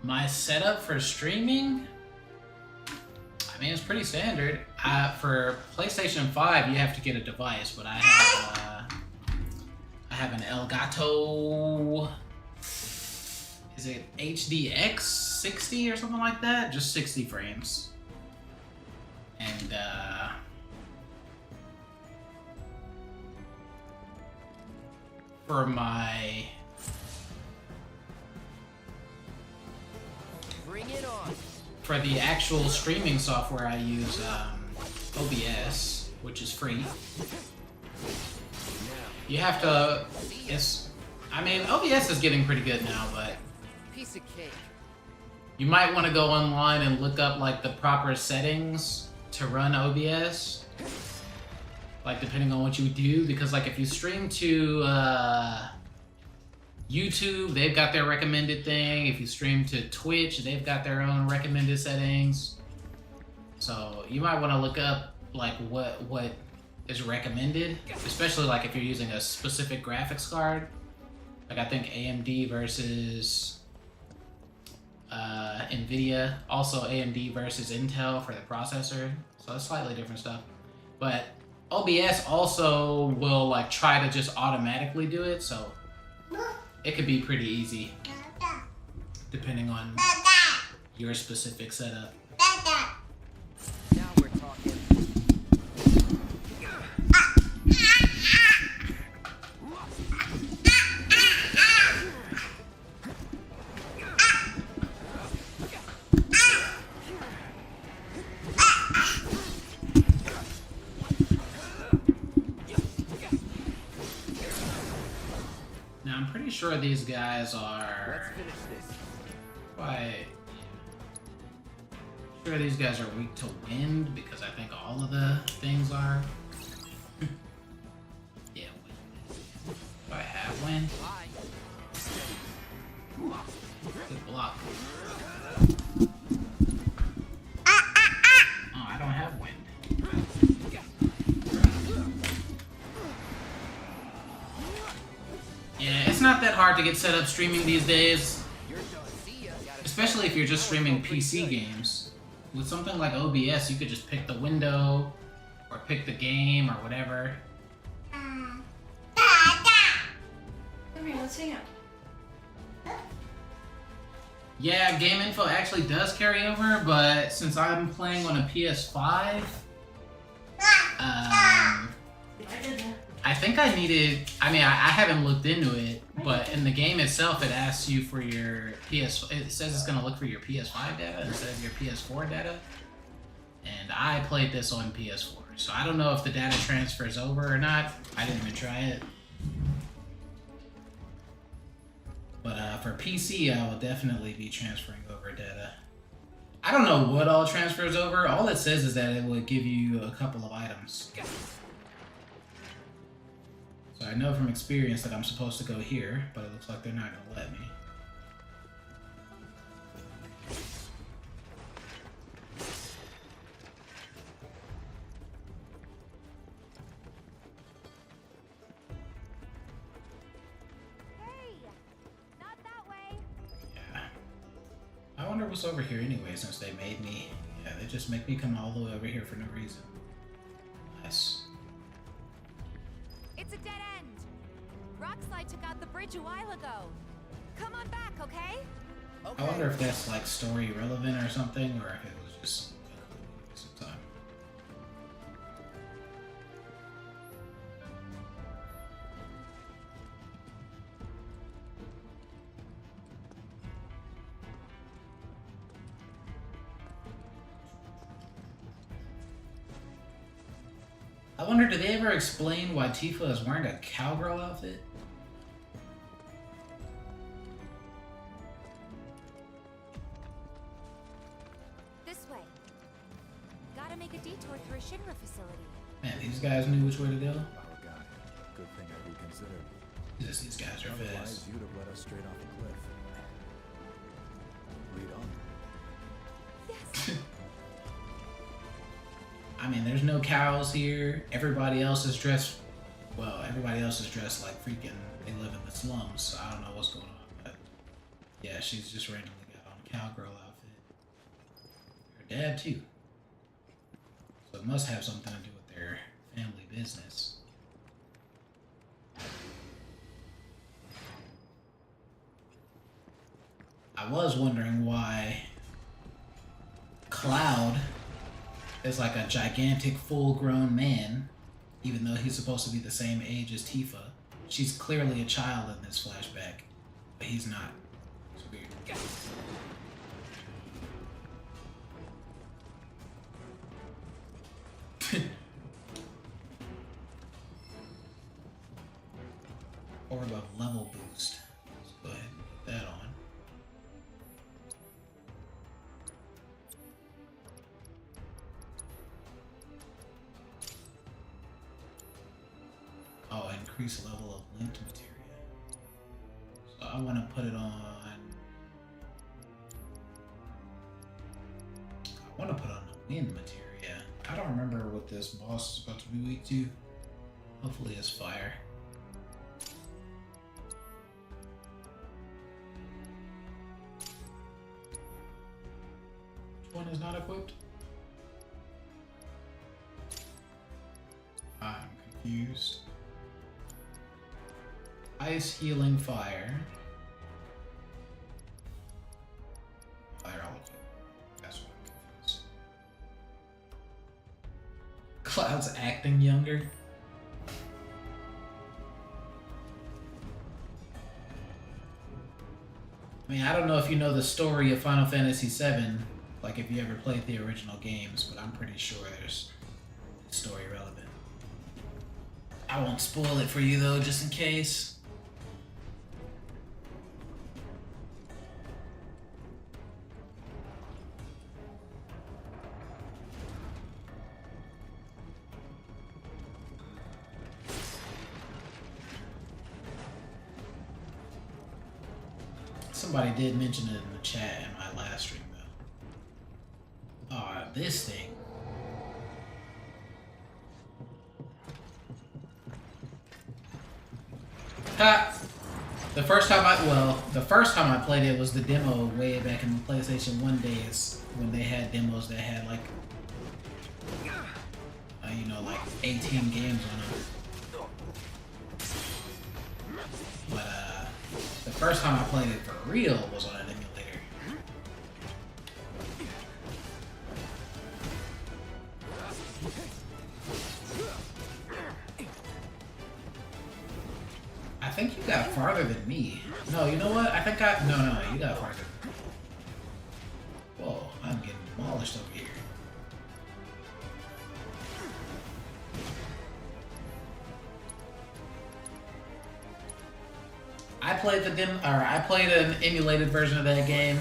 My setup for streaming, I mean, it's pretty standard. For PlayStation 5, you have to get a device, but I have an Elgato. Is it HDX 60 or something like that? Just 60 frames. And for my
Bring it on.
For the actual streaming software, I use OBS, which is free. You have to. I mean, OBS is getting pretty good now, but
Piece of cake.
you might want to go online and look up like the proper settings to run OBS. Like depending on what you do, because like if you stream to YouTube, they've got their recommended thing. If you stream to Twitch, they've got their own recommended settings. So you might want to look up like what is recommended, especially like if you're using a specific graphics card. Like I think AMD versus NVIDIA, also AMD versus Intel for the processor. So it's slightly different stuff. But OBS also will like try to just automatically do it, so it could be pretty easy depending on your specific setup.
Now we're talking.
Now I'm pretty sure these guys are sure these guys are weak to wind, because I think all of the things are. Yeah, wind. Do I have wind? Good block. Oh, I don't have wind. Yeah, it's not that hard to get set up streaming these days. Especially if you're just streaming PC games. With something like OBS, you could just pick the window, or pick the game, or whatever.
Come here, let's hang out.
Yeah, game info actually does carry over, but since I'm playing on a PS5, I think I needed, I mean, I haven't looked into it, but in the game itself, it asks you for your it says it's going to look for your PS5 data instead of your PS4 data. And I played this on PS4, so I don't know if the data transfers over or not. I didn't even try it. But for PC, I will definitely be transferring over data. I don't know what all transfers over. All it says is that it will give you a couple of items. So I know from experience that I'm supposed to go here, but it looks like they're not going to let me.
Hey, not that way.
Yeah. I wonder what's over here anyway, since they made me. Yeah, they just make me come all the way over here for no reason. Nice.
It's a dead end. Rockslide took out the bridge a while ago. Come on back, okay?
I wonder if that's like story relevant or something, or if it was just a waste of time. I wonder, did they ever explain why Tifa is wearing a cowgirl outfit?
This way. Gotta make a detour through a Shinra facility.
Man, these guys knew which way to go.
Our guy. Good thing I reconsidered.
Just these guys are
Otherwise,
fast.
you'd have led us straight off a cliff. Lead on.
Yes.
I mean, there's no cows here. Everybody else is dressed, well, everybody else is dressed like freaking, they live in the slums, so I don't know what's going on. But yeah, she's just randomly got on cowgirl outfit. Her dad too. So it must have something to do with their family business. I was wondering why Cloud is like a gigantic full-grown man, even though he's supposed to be the same age as Tifa. She's clearly a child in this flashback, but he's not. It's weird. Orb of level boost. Let's go ahead and put that on. Oh, increase level of linked materia. So I want to put it on. I want to put on the wind materia. I don't remember what this boss is about to be weak to. Hopefully it's fire. Which one is not equipped? I'm confused. Ice, healing, fire. Fire all equipped. That's what I'm confused. Cloud's acting younger. I mean, I don't know if you know the story of Final Fantasy VII, like if you ever played the original games, but I'm pretty sure there's story relevant. I won't spoil it for you though, just in case. Somebody did mention it in the chat in my last stream, though. This thing. Ha! The first time I played it was the demo way back in the PlayStation 1 days when they had demos that had like, you know, like 18 games on them. But the first time I played it for real was on an emulator. I think you got farther than me. No, you know what? I think no, you got farther. Whoa, I'm getting demolished over here. I played an emulated version of that game.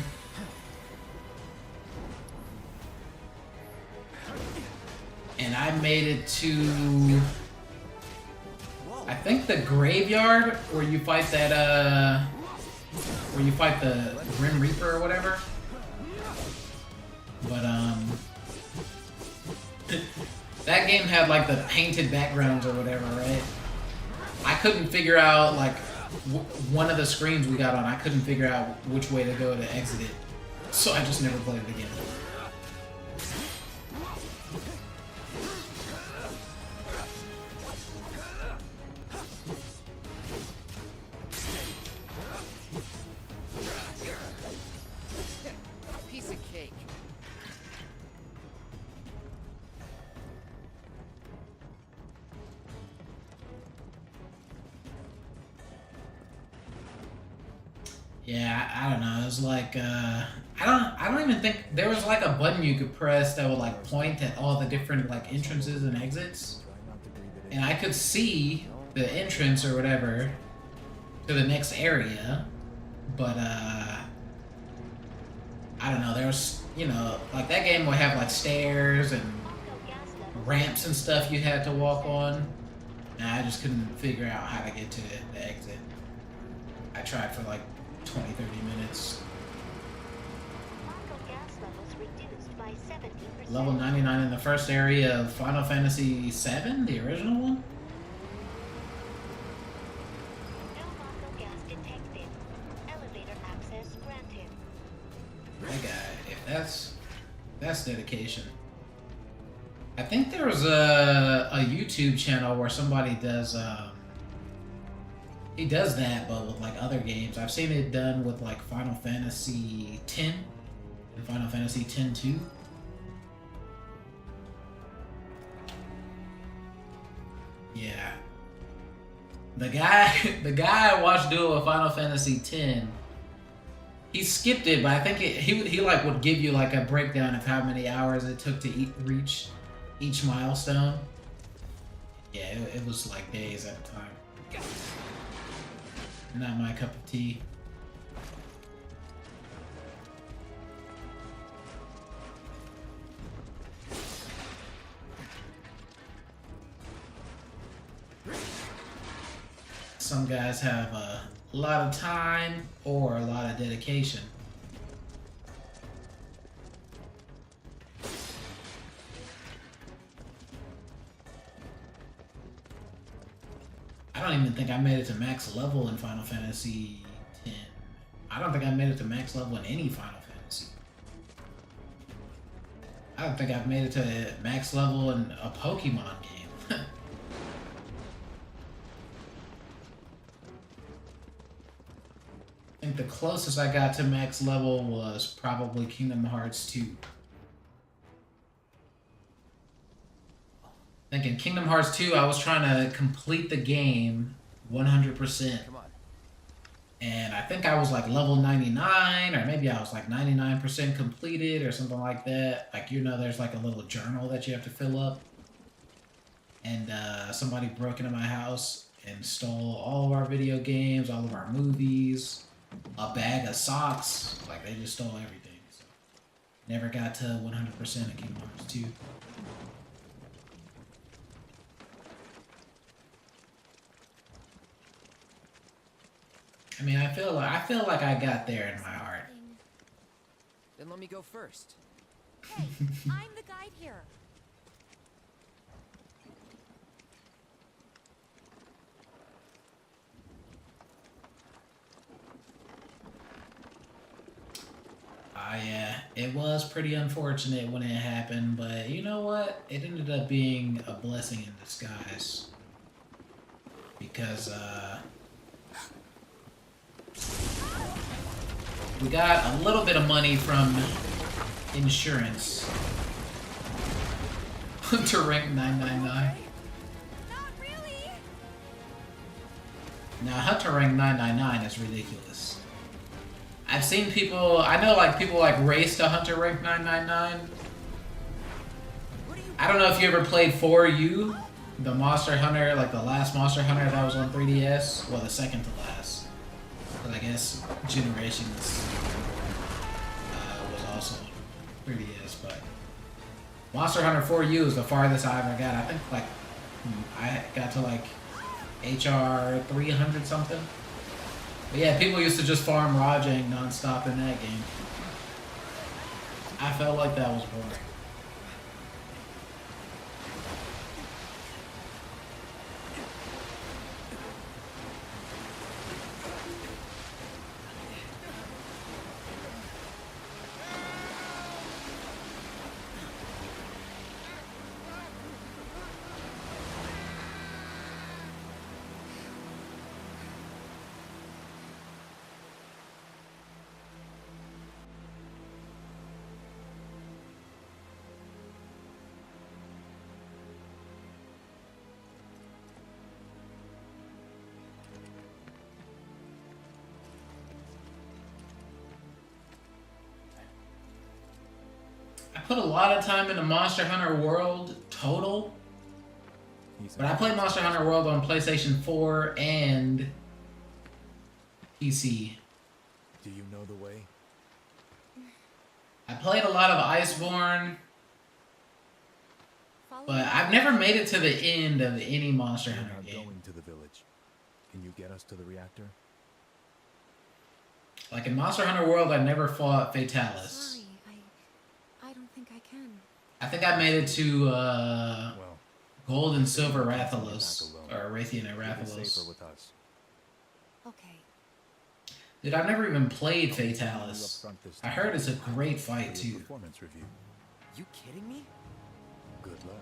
And I made it to, I think, the graveyard where you fight that where you fight the Grim Reaper or whatever. But that game had like the painted backgrounds or whatever, right? I couldn't figure out like one of the screens we got on, I couldn't figure out which way to go to exit it, so I just never played it again.
Piece of cake.
Yeah, I don't know. It was like I don't even think there was like a button you could press that would like point at all the different like entrances and exits, and I could see the entrance or whatever to the next area, but I don't know. There was, you know, like that game would have like stairs and ramps and stuff you had to walk on, and I just couldn't figure out how to get to the exit. I tried for like 20-30 minutes. Level 99 in the first area of Final Fantasy VII, the original one? That guy, if that's dedication. I think there was a YouTube channel where somebody does he does that, but with like other games. I've seen it done with like Final Fantasy X and Final Fantasy X-2. Yeah. The guy I watched do it with Final Fantasy X. He skipped it, but I think he like would give you like a breakdown of how many hours it took to reach each milestone. Yeah, it was like days at a time. Not my cup of tea. Some guys have a lot of time or a lot of dedication. I don't even think I made it to max level in Final Fantasy X. I don't think I made it to max level in any Final Fantasy. I don't think I've made it to max level in a Pokemon game. I think the closest I got to max level was probably Kingdom Hearts 2. I think in Kingdom Hearts 2, I was trying to complete the game 100%.
Come on.
And I think I was like level 99, or maybe I was like 99% completed or something like that. Like, you know, there's like a little journal that you have to fill up. And somebody broke into my house and stole all of our video games, all of our movies, a bag of socks. Like, they just stole everything. So never got to 100% of Kingdom Hearts 2. I mean, I feel like I got there in my heart.
Then let me go first.
Hey, I'm the guide here.
Yeah, it was pretty unfortunate when it happened, but you know what? It ended up being a blessing in disguise. Because, we got a little bit of money from insurance to rank 999.
Not really.
Now, Hunter rank 999 is ridiculous. I've seen people, I know like people like race to Hunter rank 999. I don't know if you ever played 4U, the Monster Hunter, like the last Monster Hunter that was on 3DS. Well, the second to last. But I guess Generations was also on 3DS, but Monster Hunter 4U is the farthest I ever got. I think like I got to like HR 300 something. But yeah, people used to just farm Rajang non-stop in that game. I felt like that was boring. I put a lot of time into Monster Hunter World total, but I played Monster Hunter World on PlayStation 4 and PC.
Do you know the way?
I played a lot of Iceborne, but I've never made it to the end of any Monster Hunter game.
Going to the village. Can you get us to the reactor?
Like in Monster Hunter World, I never fought Fatalis.
Sorry, I don't think I can.
I think I made it to Gold and Silver Rathalos, or Raytheon and Rathalos.
With us.
Okay.
Dude, I've never even played Fatalis. I heard it's a great fight too.
Performance review.
You kidding me?
Good luck.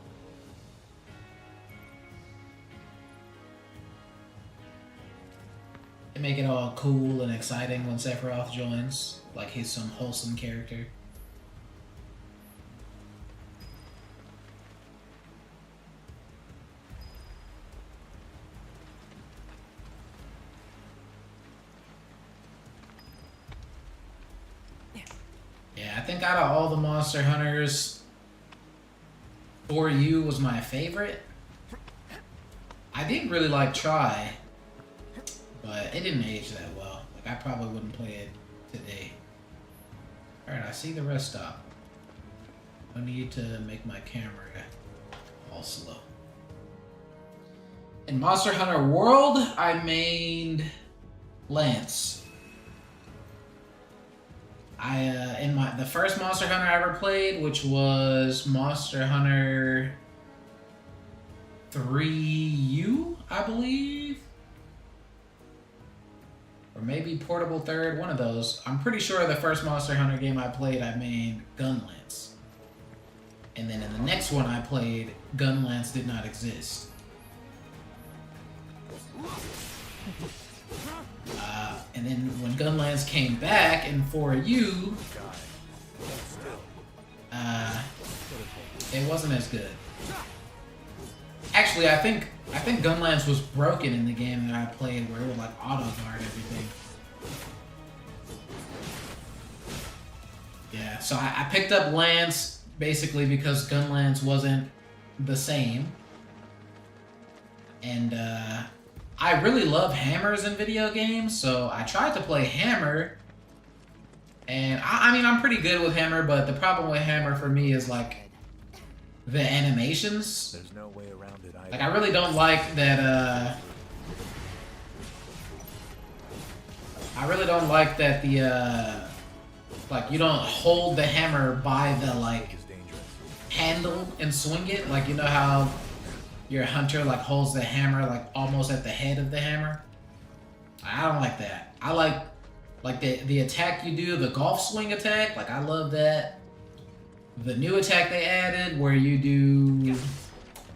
They make it all cool and exciting when Sephiroth joins, like he's some wholesome character. Yeah, I think out of all the Monster Hunters, For You was my favorite. I didn't really like Try, but it didn't age that well. Like, I probably wouldn't play it today. Alright, I see the rest stop. I need to make my camera all slow. In Monster Hunter World, I mained Lance. In the first Monster Hunter I ever played, which was Monster Hunter 3U, I believe, or maybe Portable Third, one of those. I'm pretty sure the first Monster Hunter game I played, I made Gunlance, and then in the next one I played, Gunlance did not exist. And then when Gunlance came back in 4U, it wasn't as good. Actually, I think Gunlance was broken in the game that I played, where it would like auto guard everything. Yeah, so I picked up Lance basically because Gunlance wasn't the same, and I really love hammers in video games, so I tried to play Hammer, and I mean, I'm pretty good with Hammer, but the problem with Hammer for me is, like, the animations.
There's no way around it either.
Like, I really don't like that, I really don't like that like, you don't hold the hammer by the, like, handle and swing it. Like, you know how your hunter like holds the hammer like almost at the head of the hammer? I don't like that. I like the attack you do, the golf swing attack. Like, I love that. The new attack they added where you do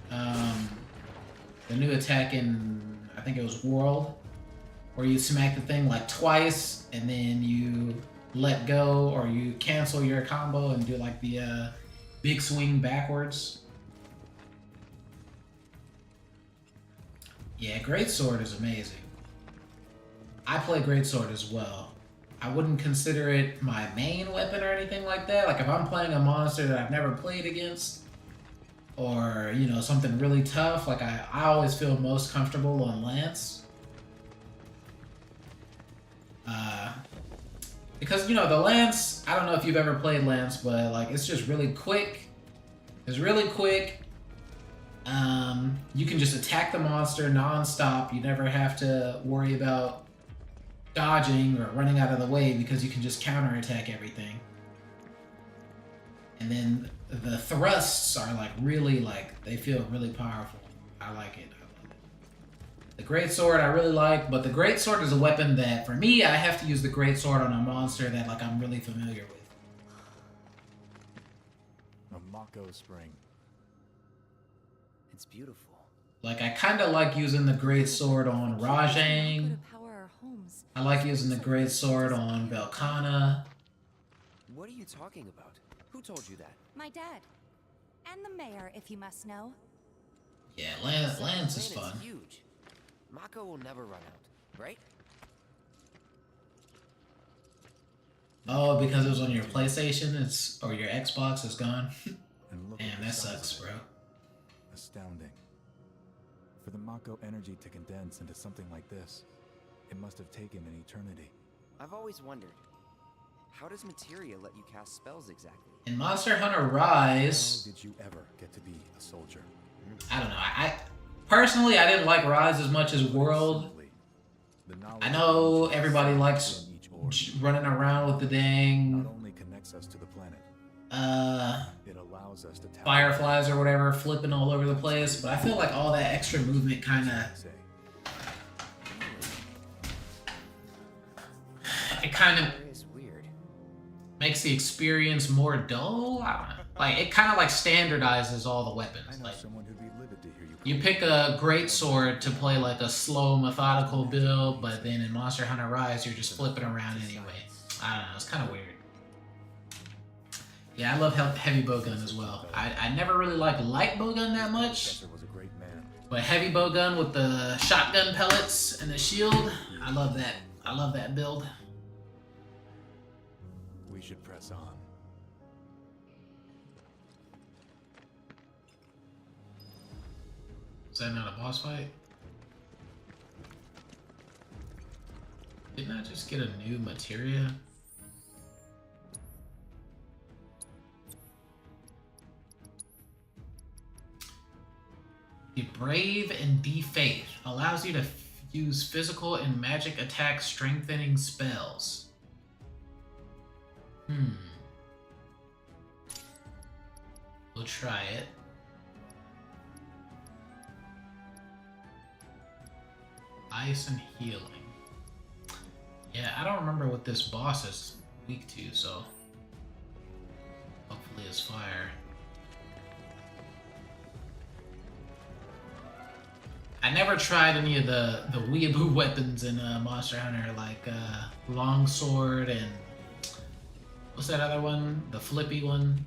the new attack in, I think it was World, where you smack the thing like twice and then you let go, or you cancel your combo and do like the big swing backwards. Yeah, Greatsword is amazing. I play Greatsword as well. I wouldn't consider it my main weapon or anything like that. Like, if I'm playing a monster that I've never played against, or, you know, something really tough, like, I always feel most comfortable on Lance. Because, you know, the Lance, I don't know if you've ever played Lance, but, like, it's just really quick. It's really quick. You can just attack the monster non-stop. You never have to worry about dodging or running out of the way because you can just counterattack everything. And then the thrusts are like really, like, they feel really powerful. I like it. The Greatsword I really like, but the Greatsword is a weapon that, for me, I have to use the Greatsword on a monster that, like, I'm really familiar with.
A Mako Spring.
It's beautiful.
Like, I kind of like using the Greatsword on Rajang. I like using the Greatsword on Velkhana.
What are you talking about? Who told you that?
My dad. And the mayor, if you must know.
Yeah, Lance is fun.
It's huge. Mako will never run out, right?
Oh, because it was on your PlayStation, or your Xbox is gone. Damn, that sucks, bro.
Astounding. For the Mako energy to condense into something like this, it must have taken an eternity.
I've always wondered, how does materia let you cast spells exactly?
In Monster Hunter Rise...
How did you ever get to be a soldier?
I don't know. Personally, I didn't like Rise as much as World. I know everybody likes running around with the dang...
Not only connects us to the planet, it allows us to
fireflies or whatever flipping all over the place, but I feel like all that extra movement kind of it kind of
It's weird.
makes the experience more dull. I don't know. Like it kind of like standardizes all the weapons. Like
Someone who'd be livid to hear
you pick a great sword to play like a slow, methodical build, but then in Monster Hunter Rise, you're just flipping around anyway. I don't know. It's kind of weird. Yeah, I love heavy bowgun as well. I never really liked light bowgun that much,
was a great man.
but heavy bowgun with the shotgun pellets and the shield, I love that. I love that build.
We should press on.
Is that not a boss fight? Didn't I just get a new materia? Be brave and be faith. Allows you to use physical and magic attack strengthening spells. We'll try it. Ice and healing. Yeah, I don't remember what this boss is weak to, so hopefully it's fire. I never tried any of the weeaboo weapons in Monster Hunter, like longsword and what's that other one? The flippy one.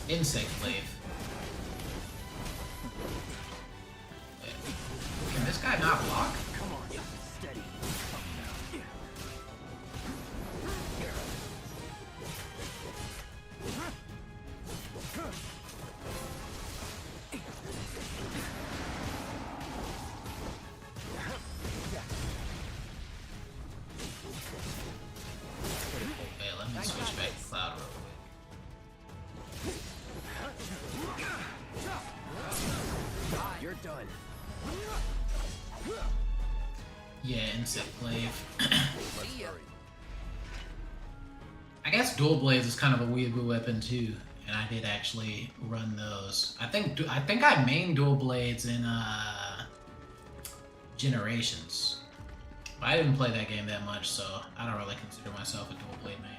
Insect Glaive. Can this guy not block?
Come on, steady.
Okay, let me switch back to Cloud real quick.
You're done.
Yeah, Insect Glaive. I guess Dual Blades is kind of a weeaboo weapon too, and I did actually run those. I think I main Dual Blades in Generations. But I didn't play that game that much, so I don't really consider myself a Dual Blade main.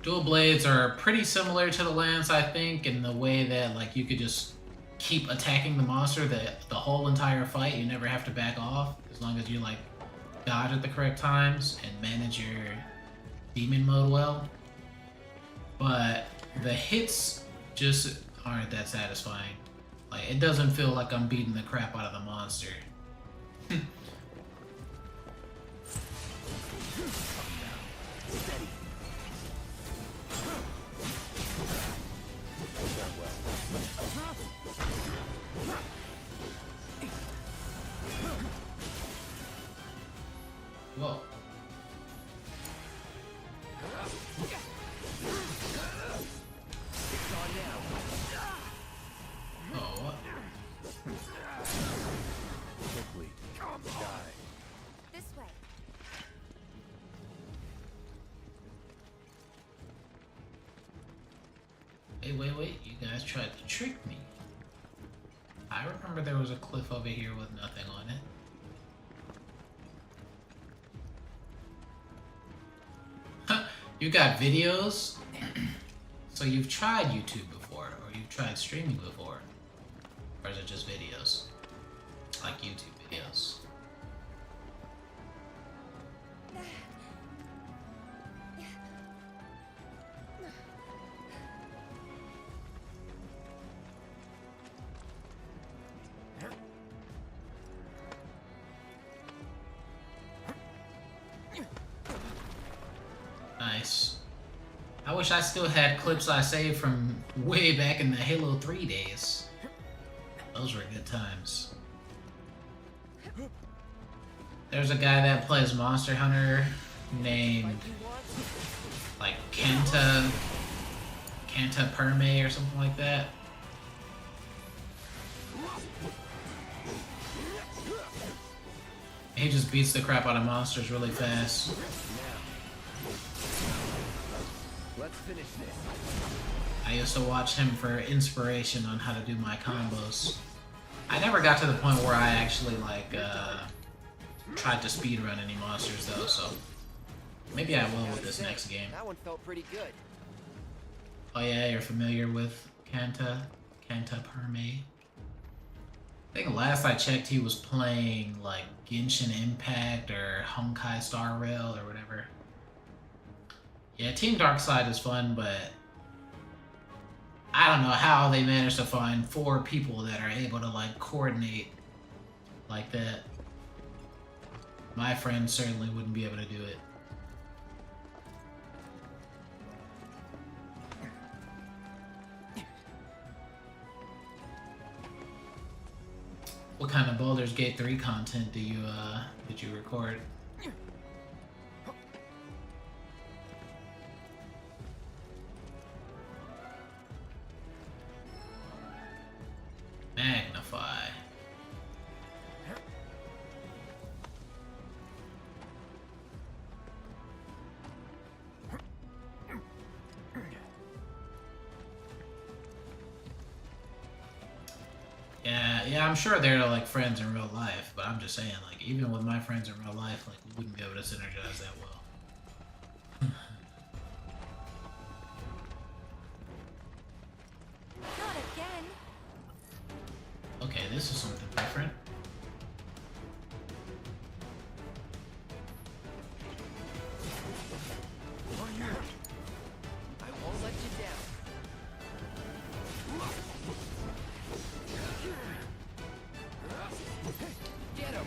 Dual Blades are pretty similar to the Lance, I think, in the way that like you could just keep attacking the monster the whole entire fight. You never have to back off as long as you like dodge at the correct times and manage your demon mode well. But the hits just aren't that satisfying. Like it doesn't feel like I'm beating the crap out of the monster. Whoa. Oh, what?
Quickly. Die.
This way.
Hey, wait, you guys tried to trick me. I remember there was a cliff over here with nothing on it. You got videos? So you've tried YouTube before, or you've tried streaming before? Or is it just videos? Like YouTube videos? Nice. I wish I still had clips I saved from way back in the Halo 3 days. Those were good times. There's a guy that plays Monster Hunter named like Kenta Perme or something like that. He just beats the crap out of monsters really fast.
finish this.
I used to watch him for inspiration on how to do my combos. I never got to the point where I actually like tried to speedrun any monsters though, so maybe I will with this next game.
That one felt pretty good.
Oh yeah, you're familiar with Kanta Perme? I think last I checked he was playing like Genshin Impact or Honkai Star Rail or whatever. Yeah, Team Darkside is fun, but I don't know how they managed to find 4 people that are able to like coordinate like that. My friends certainly wouldn't be able to do it. What kind of Baldur's Gate 3 content did you record? Magnify. Yeah, I'm sure they're like friends in real life, but I'm just saying, like, even with my friends in real life, like, we wouldn't be able to synergize that well.
Not again.
Okay, this is something different.
I won't let you down. Get him.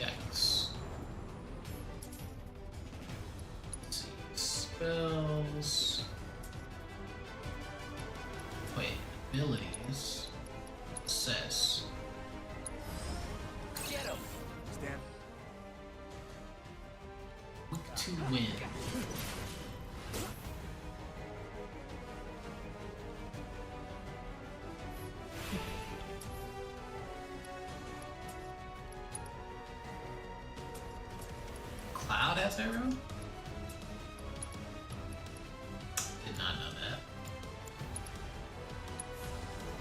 Yikes. Let's see. Spells. Wait, abilities. Assess.
Get him. Stand.
Weak to win. Cloud has arrow? Did not know that.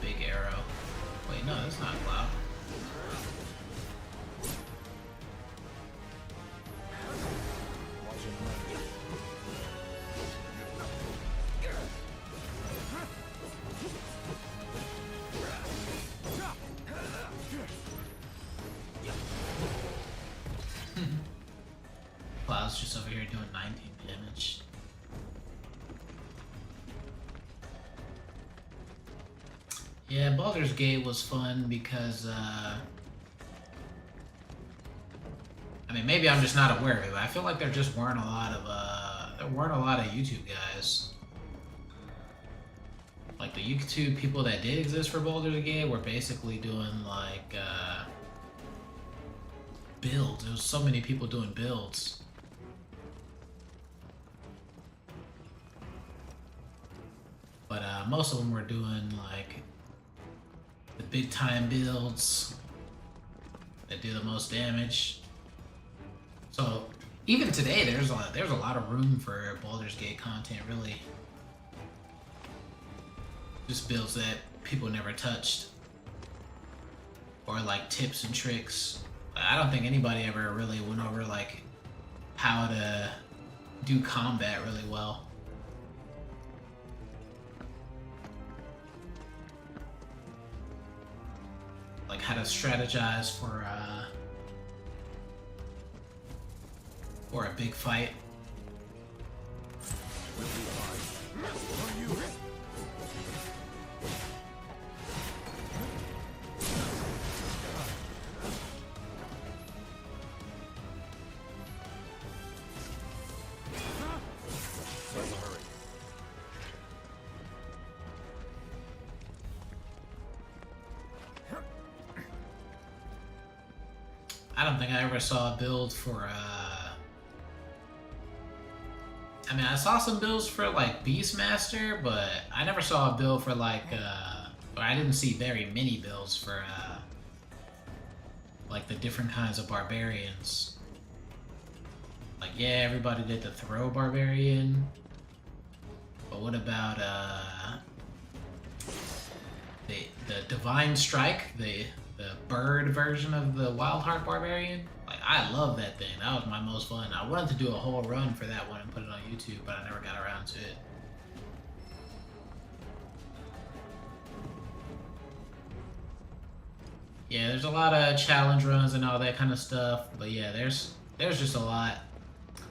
Big arrow. Wait, no, that's not Cloud. Cloud's just over here doing 19 damage. Yeah, Baldur's Gate was fun because, I mean, maybe I'm just not aware of it, but I feel like there just weren't a lot of YouTube guys. Like, the YouTube people that did exist for Baldur's Gate were basically doing, like, builds. There was so many people doing builds. But most of them were doing like the big time builds that do the most damage. So even today, there's a lot of room for Baldur's Gate content. Really, just builds that people never touched, or like tips and tricks. I don't think anybody ever really went over like how to do combat really well. Like how to strategize for a big fight.
We'll be fine. Are you?
I don't think I ever saw a build for I mean, I saw some builds for like Beastmaster, but I never saw a build for like or I didn't see very many builds for like the different kinds of barbarians. Like yeah, everybody did the throw barbarian. But what about the divine strike, the bird version of the wild heart barbarian? Like, I love that thing. That was my most fun. I wanted to do a whole run for that one and put it on YouTube, but I never got around to it. Yeah, there's a lot of challenge runs and all that kind of stuff, but yeah, there's just a lot.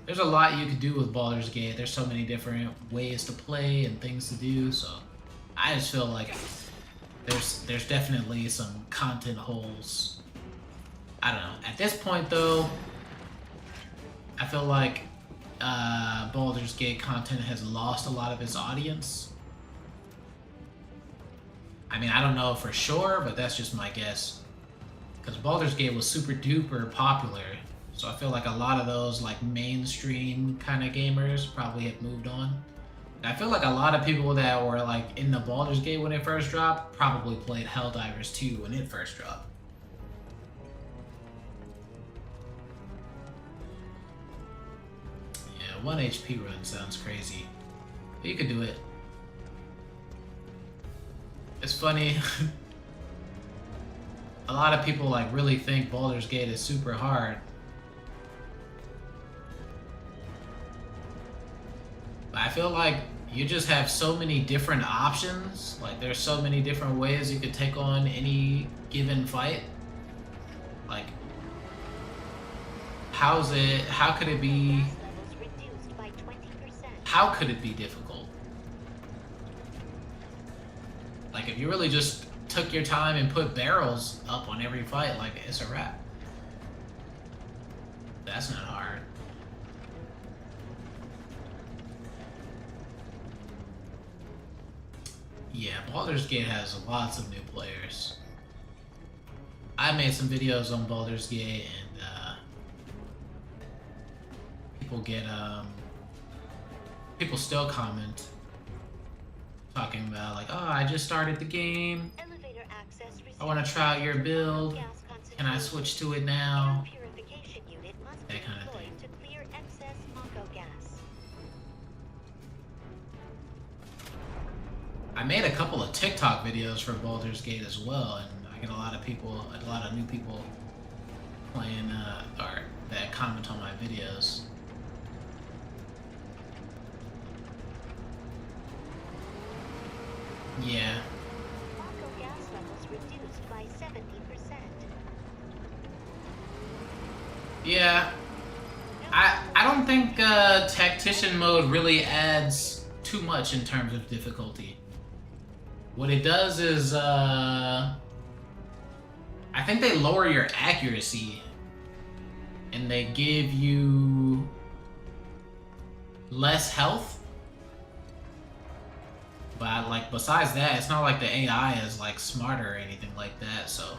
There's a lot you could do with Baldur's Gate. There's so many different ways to play and things to do, so I just feel like there's definitely some content holes. I don't know. At this point, though, I feel like Baldur's Gate content has lost a lot of its audience. I mean, I don't know for sure, but that's just my guess. Because Baldur's Gate was super duper popular, so I feel like a lot of those like mainstream kind of gamers probably have moved on. And I feel like a lot of people that were like in the Baldur's Gate when it first dropped probably played Helldivers 2 when it first dropped. Yeah, 1 HP run sounds crazy. But you could do it. It's funny. A lot of people like really think Baldur's Gate is super hard. But I feel like you just have so many different options. Like there's so many different ways you could take on any given fight. Like how could it be difficult? Like if you really just took your time and put barrels up on every fight, like it's a wrap. That's not hard. Yeah, Baldur's Gate has lots of new players. I made some videos on Baldur's Gate and people still comment talking about like, oh, I just started the game. I want to try out your build. Can I switch to it now? That kind of thing. I made a couple of TikTok videos for Baldur's Gate as well, and I get a lot of new people playing or that comment on my videos. Yeah. Yeah, I don't think tactician mode really adds too much in terms of difficulty. What it does is, I think they lower your accuracy and they give you less health. But like besides that, it's not like the AI is like smarter or anything like that. So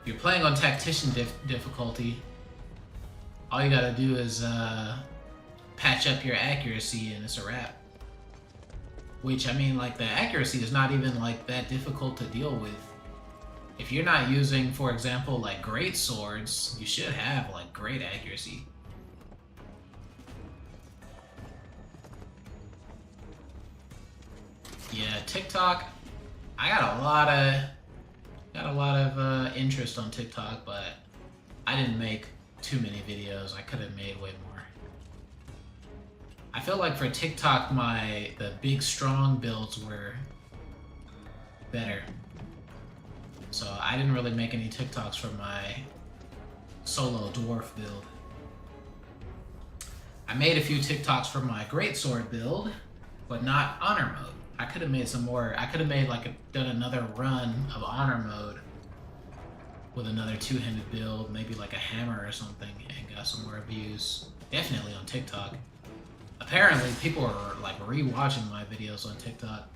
if you're playing on tactician difficulty, all you gotta do is patch up your accuracy and it's a wrap. Which, I mean, like, the accuracy is not even, like, that difficult to deal with. If you're not using, for example, like, great swords, you should have, like, great accuracy. Yeah, TikTok, I got a lot of interest on TikTok, but I didn't make too many videos. I could have made way more. I feel like for TikTok, the big strong builds were better. So I didn't really make any TikToks for my solo dwarf build. I made a few TikToks for my greatsword build, but not honor mode. I could have made some more. I could have made done another run of honor mode with another two-handed build, maybe like a hammer or something, and got some more views. Definitely on TikTok. Apparently, people are like re-watching my videos on TikTok.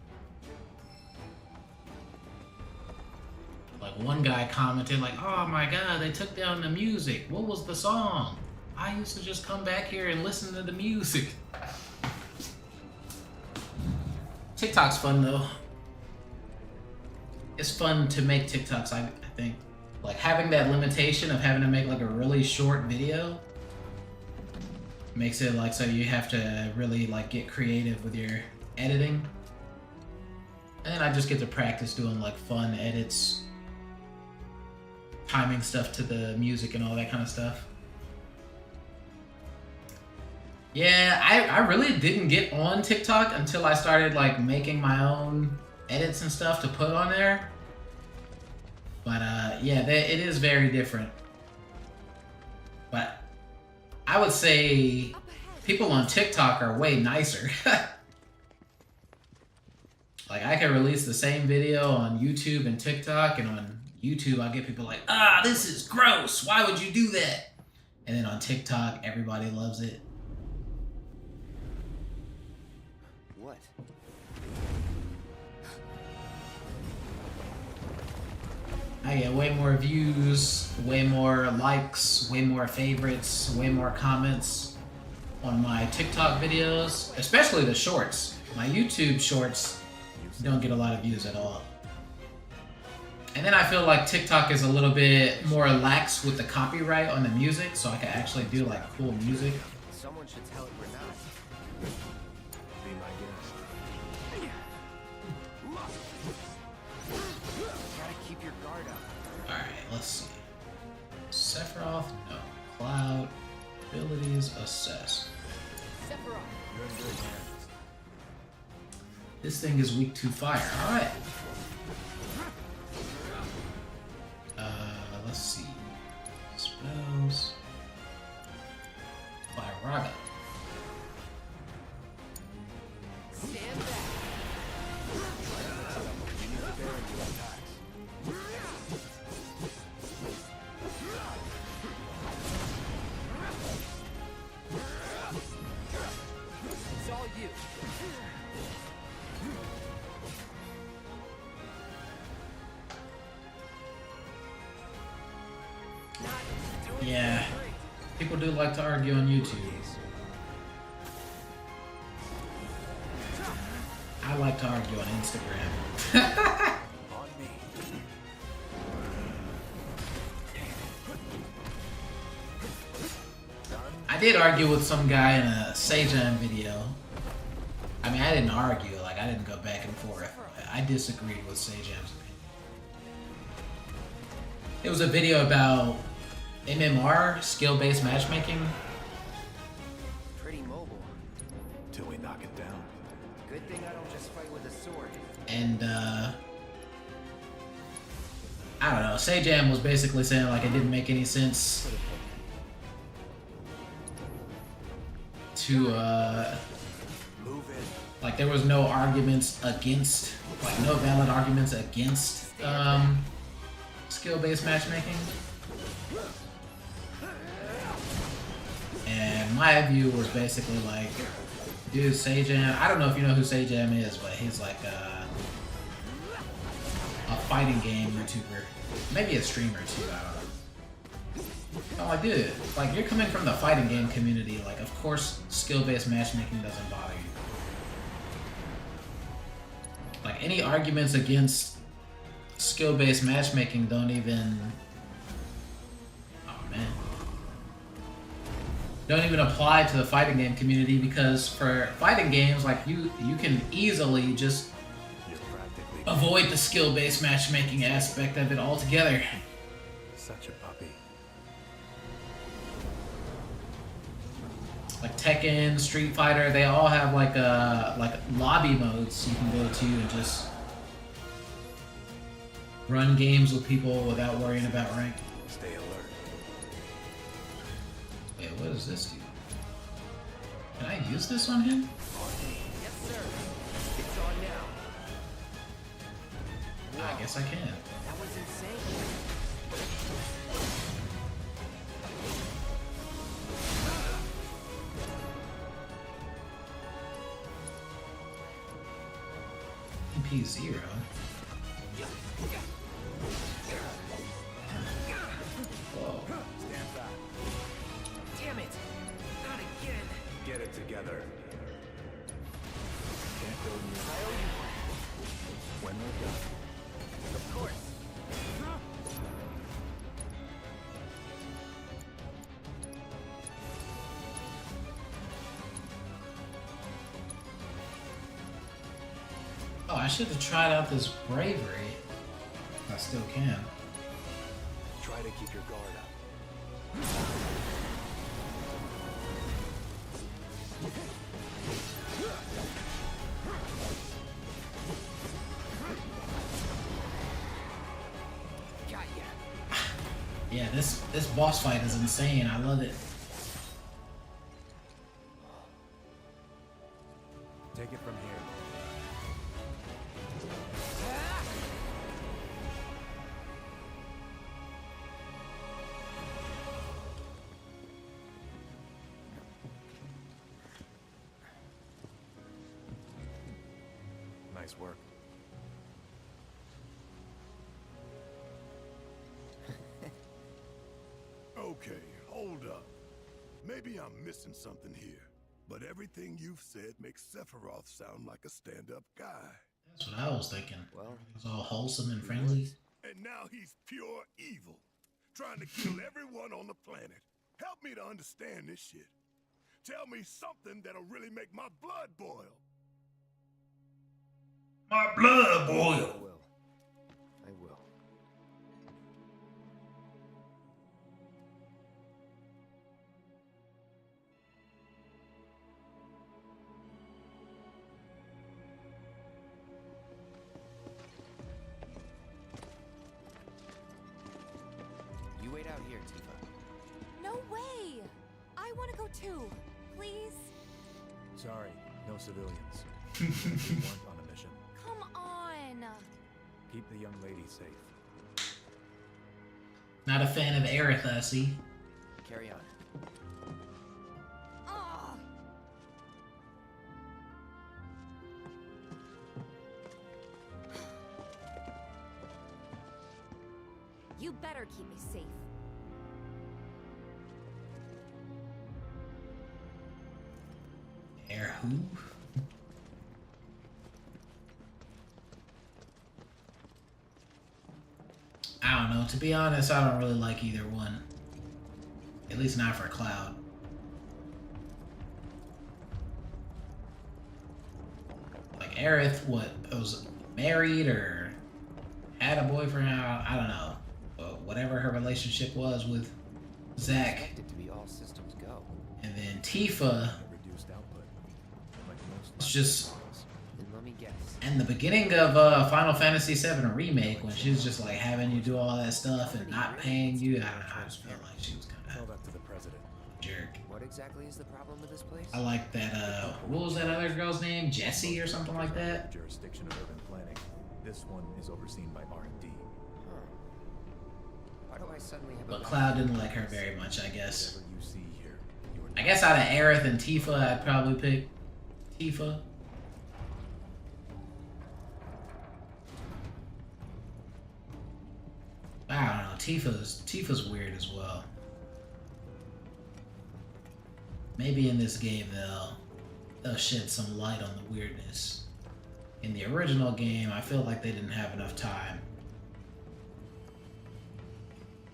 Like one guy commented like, "Oh my god, they took down the music. What was the song? I used to just come back here and listen to the music." TikTok's fun though. It's fun to make TikToks, I think. Like having that limitation of having to make like a really short video, Makes it like so you have to really like get creative with your editing. And then I just get to practice doing like fun edits, timing stuff to the music and all that kind of stuff. Yeah, I really didn't get on TikTok until I started like making my own edits and stuff to put on there. But yeah, it is very different. But I would say people on TikTok are way nicer. Like I can release the same video on YouTube and TikTok, and on YouTube I get people like, ah, this is gross, why would you do that? And then on TikTok, everybody loves it.
What?
I get way more views, way more likes, way more favorites, way more comments on my TikTok videos, especially the shorts. My YouTube shorts don't get a lot of views at all. And then I feel like TikTok is a little bit more lax with the copyright on the music, so I can actually do like cool music.
Someone should tell it we're not.
Be my guest.
Gotta keep your guard up.
Alright, let's see. Sephiroth, no. Cloud, abilities, assess.
Sephiroth.
You're in good hands.
This thing is weak to fire. Alright. Let's see. Spells. Raga.
Stand back. It's all you.
Yeah, people do like to argue on YouTube. I like to argue on Instagram. I did argue with some guy in a Sejam video. I mean, I didn't argue, like I didn't go back and forth. I disagreed with Sejam's opinion. It was a video about MMR, skill-based matchmaking.
Pretty mobile.
Till we knock it down.
Good thing I don't just fight with a sword.
And I don't know, Sejam was basically saying like it didn't make any sense to like there was no arguments against, like no valid arguments against skill-based matchmaking. And my view was basically like, dude, Sejam, I don't know if you know who Sejam is, but he's like a fighting game YouTuber. Maybe a streamer too, I don't know. I'm like, dude, like you're coming from the fighting game community, like of course skill-based matchmaking doesn't bother you. Like any arguments against skill-based matchmaking don't even, don't even apply to the fighting game community, because for fighting games, like you can easily just avoid the skill-based matchmaking aspect of it altogether.
Such a puppy.
Like Tekken, Street Fighter, they all have like lobby modes you can go to and just run games with people without worrying about rank.
Stay alert.
Wait, what does this do? Can I use this on him?
Yes, sir. It's on now.
I guess I can.
That was insane.
MP0. Whoa.
Stand back.
Damn it! Not again.
Get it together. Can't go near.
I owe you one.
When we're done.
Of course.
I should have tried out this bravery. I still can.
Try to keep your guard up.
Yeah, this boss fight is insane. I love it.
Take it from here. Nice work.
Okay, hold up. Maybe I'm missing something here, but everything you've said makes Sephiroth sound like a stand-up guy.
That's what I was thinking. Well, it's all wholesome and friendly.
And now he's pure evil, trying to kill everyone on the planet. Help me to understand this shit. Tell me something that'll really make my blood boil.
My blood boil.
I will. You wait out here, Tifa.
No way! I want to go too. Please?
Sorry, no civilians. We weren't on a mission.
Come on!
Keep the young lady safe.
Not a fan of Aerith, I see.
Carry on.
You better keep me safe.
Air who? I don't know. To be honest, I don't really like either one. At least not for Cloud. Like Aerith, what, was married or had a boyfriend? I don't know. But whatever her relationship was with Zack.
To be all systems go.
And then Tifa. It's just.
And let me guess.
And the beginning of Final Fantasy VII Remake, when she was just like having you do all that stuff and not paying you, I don't know, I just felt like she was kind of
Tell that to the president.
Jerk.
What exactly is the problem with this place?
I like that, what was that other girl's name? Jessie or something like that?
Jurisdiction of urban planning. This one is overseen by R&D.
Why do I suddenly have
But Cloud didn't like her very much, I guess.
Whatever you see here,
I guess out of Aerith and Tifa, I'd probably pick Tifa. I don't know. Tifa's weird as well. Maybe in this game they'll shed some light on the weirdness. In the original game, I feel like they didn't have enough time.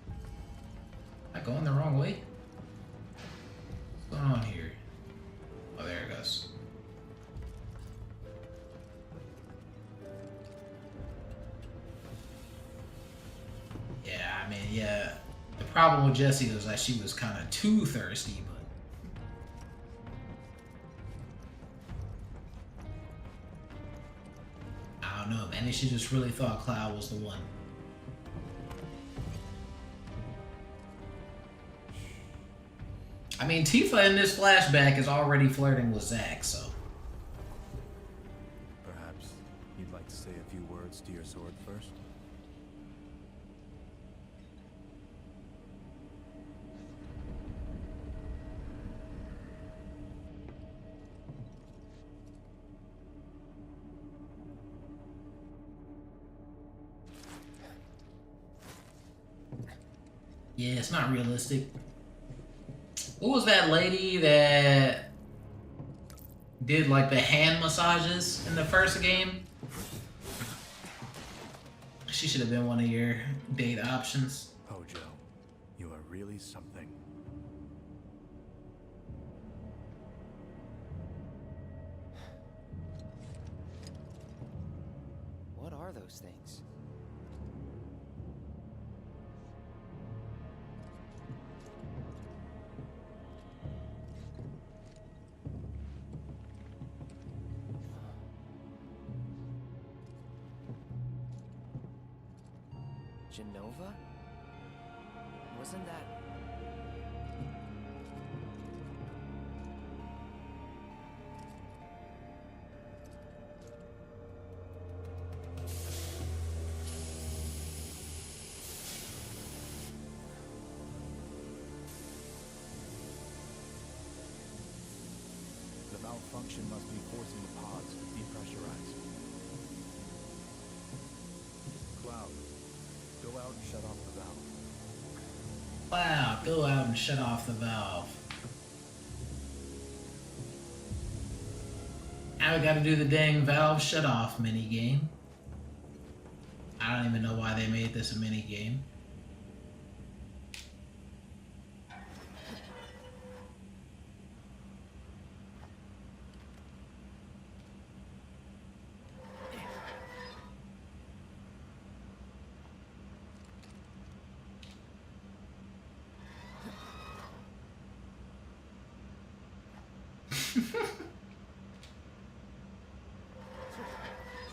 Am I going the wrong way? What's going on here? Oh, there it goes. Yeah, I mean, yeah. The problem with Jessie was that she was kind of too thirsty, but I don't know. Maybe she just really thought Cloud was the one. I mean, Tifa in this flashback is already flirting with Zack, so.
Perhaps you'd like to say a few words to your sword first?
Yeah, it's not realistic. What was that lady that did like the hand massages in the first game? She should have been one of your date options.
Hojo, you are really something.
those things. Genova? Wasn't that...
The malfunction must be forcing the pods to depressurize. Cloud, go out and shut off the valve.
Wow, go out and shut off the valve. Now we gotta do the dang valve shut off mini game. I don't even know why they made this a mini game.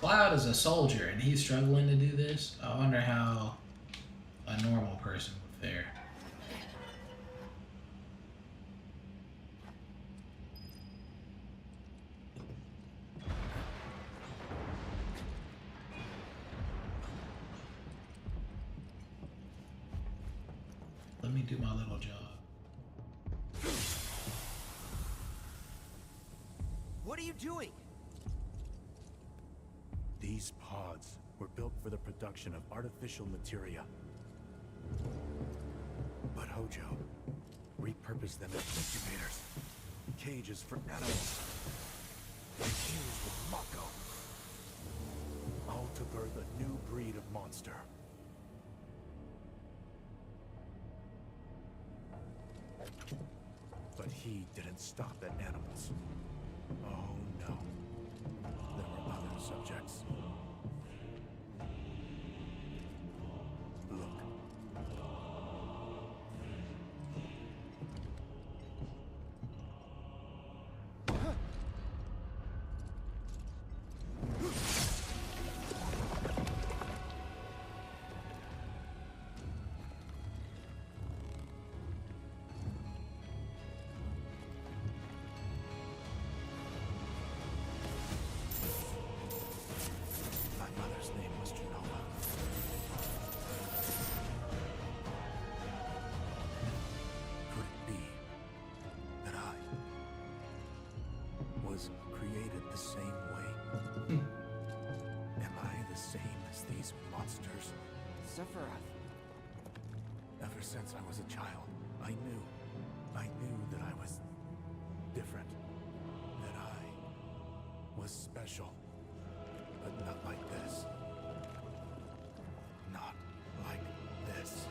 Cloud is a soldier and he's struggling to do this. I wonder how a normal person would fare. Let me do my little job.
What are you doing?
These pods were built for the production of artificial materia. But Hojo repurposed them as incubators, cages for animals, infused with Mako, all to birth a new breed of monster. But he didn't stop at animals. Oh no. There were other subjects. Look. Created the same way. Am I the same as these monsters?
Sephiroth.
Ever since I was a child, I knew that I was different. That I was special. But not like this. Not like this.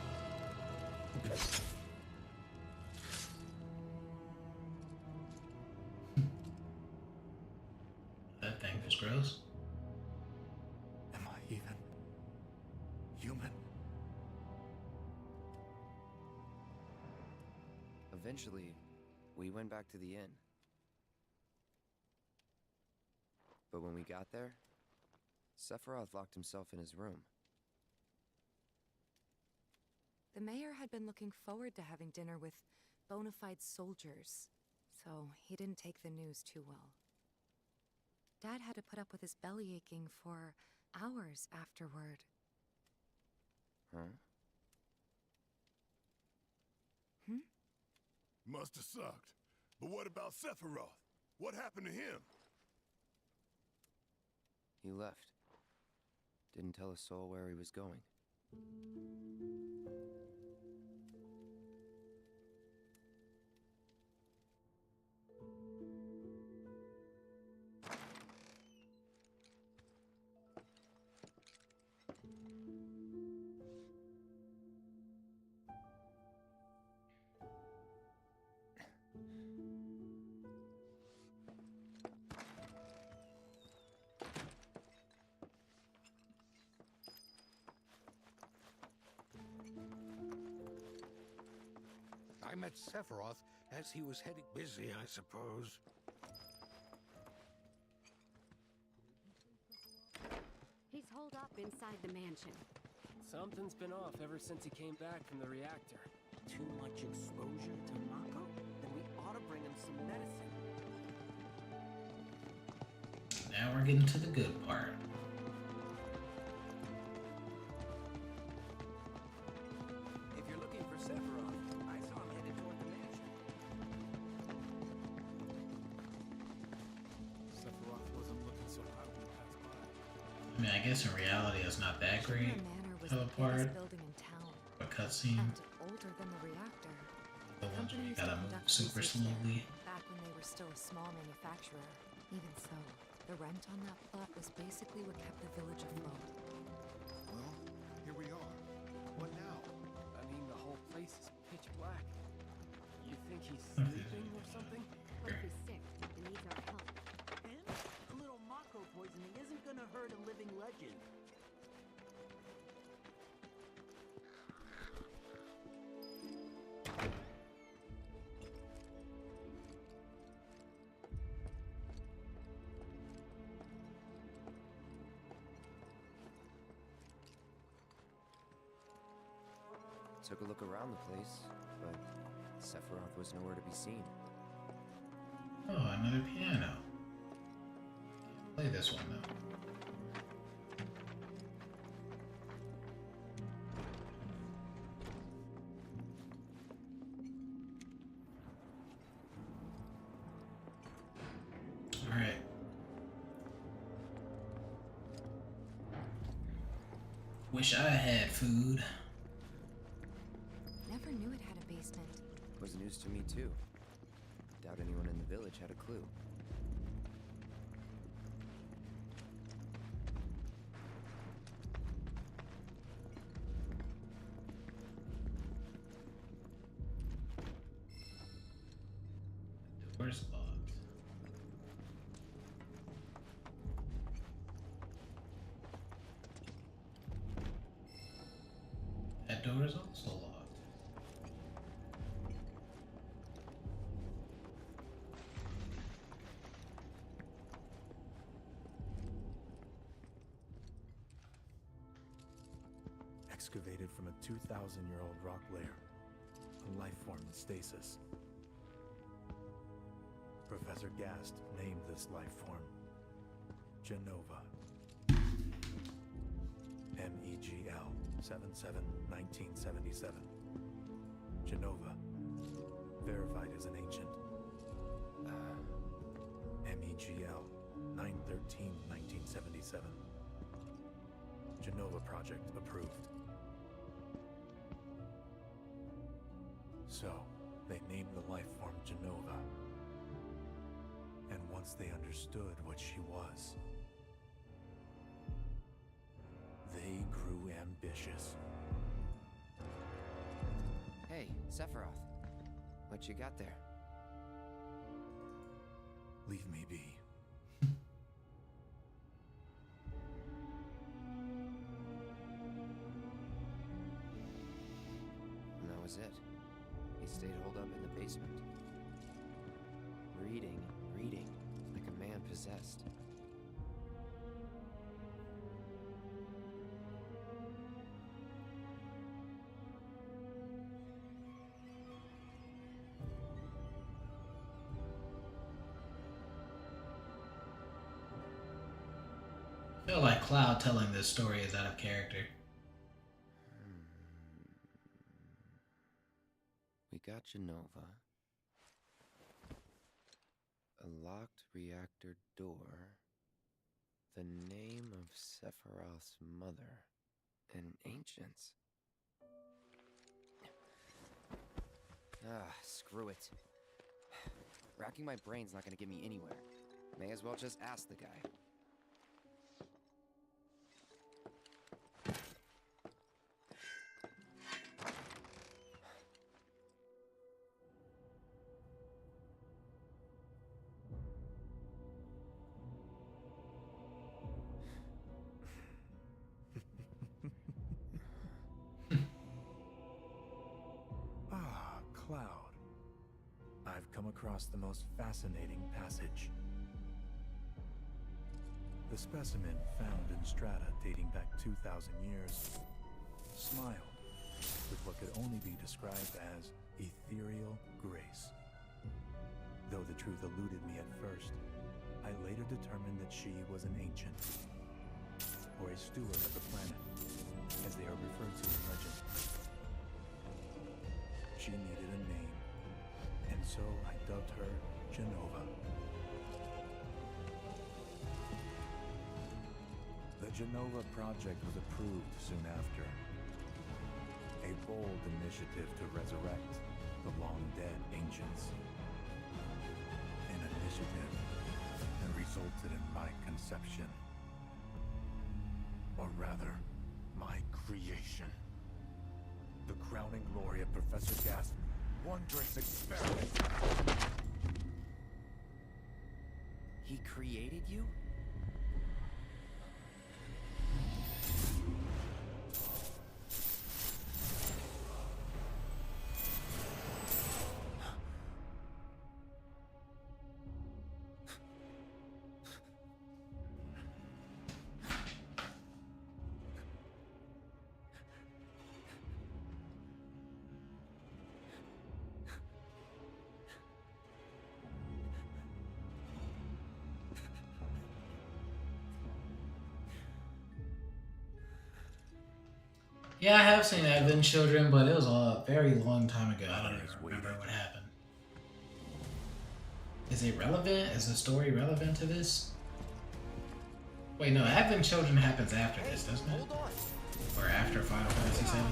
That thing was gross.
Am I even human?
Eventually, we went back to the inn. But when we got there, Sephiroth locked himself in his room.
The mayor had been looking forward to having dinner with bona fide soldiers, so he didn't take the news too well. Dad had to put up with his belly aching for hours afterward.
Huh?
Must have sucked. But what about Sephiroth? What happened to him?
He left. Didn't tell a soul where he was going.
I met Sephiroth as he was heading busy, I suppose.
He's holed up inside the mansion.
Something's been off ever since he came back from the reactor.
Too much exposure to Mako? Then we ought to bring him some medicine.
Now we're getting to the good part.
If you're looking for Sephiroth, I saw him headed toward the mansion.
Sephiroth wasn't looking so hot when we passed by.
I mean, I guess in reality it's not that great of a part. A cutscene.
Older than the reactor.
The ones where you gotta move super slowly.
Back when they were still a small manufacturer. Even so, the rent on that plot was basically what kept the village afloat.
Well, here we are. What now?
I mean, the whole place is pitch black. You think he's sleeping or something?
What if he's sick and needs our help?
And a little Mako poisoning isn't gonna hurt a living legend.
Took a look around the place, but Sephiroth was nowhere to be seen.
Oh, another piano. Can't play this one though. Alright. Wish I had food.
Never knew it had a basement.
Was news to me too. Doubt anyone in the village had a clue.
The door's locked. That door is also locked.
Excavated from a 2,000-year-old rock layer, a life form in stasis. Professor Gast named this life form Genova. MEGL 77-1977. Genova, verified as an ancient. MEGL 9/13/1977. Genova project approved. So, they named the life form Genova. And once they understood what she was, they grew ambitious.
Hey, Sephiroth. What you got there?
Leave me be.
And that was it. He stayed holed up in the basement. Reading, like a man possessed.
I feel like Cloud telling this story is out of character.
We got Genova. A locked reactor door. The name of Sephiroth's mother. And ancients. Screw it. Racking my brain's not gonna get me anywhere. May as well just ask the guy.
Cloud, I've come across the most fascinating passage. The specimen found in strata dating back 2,000 years smiled with what could only be described as ethereal grace. Though the truth eluded me at first, I later determined that she was an ancient, or a steward of the planet, as they are referred to in legend. She needed a name, and so I dubbed her Genova. The Genova project was approved soon after. A bold initiative to resurrect the long-dead ancients. An initiative that resulted in my conception. Or rather, my creation. The crowning glory of Professor Gasp's wondrous experiment.
He created you?
Yeah, I have seen Advent Children, but it was a very long time ago. I don't even remember what happened. Is it relevant? Is the story relevant to this? Wait, no, Advent Children happens after this, doesn't it? Or after Final Fantasy VII?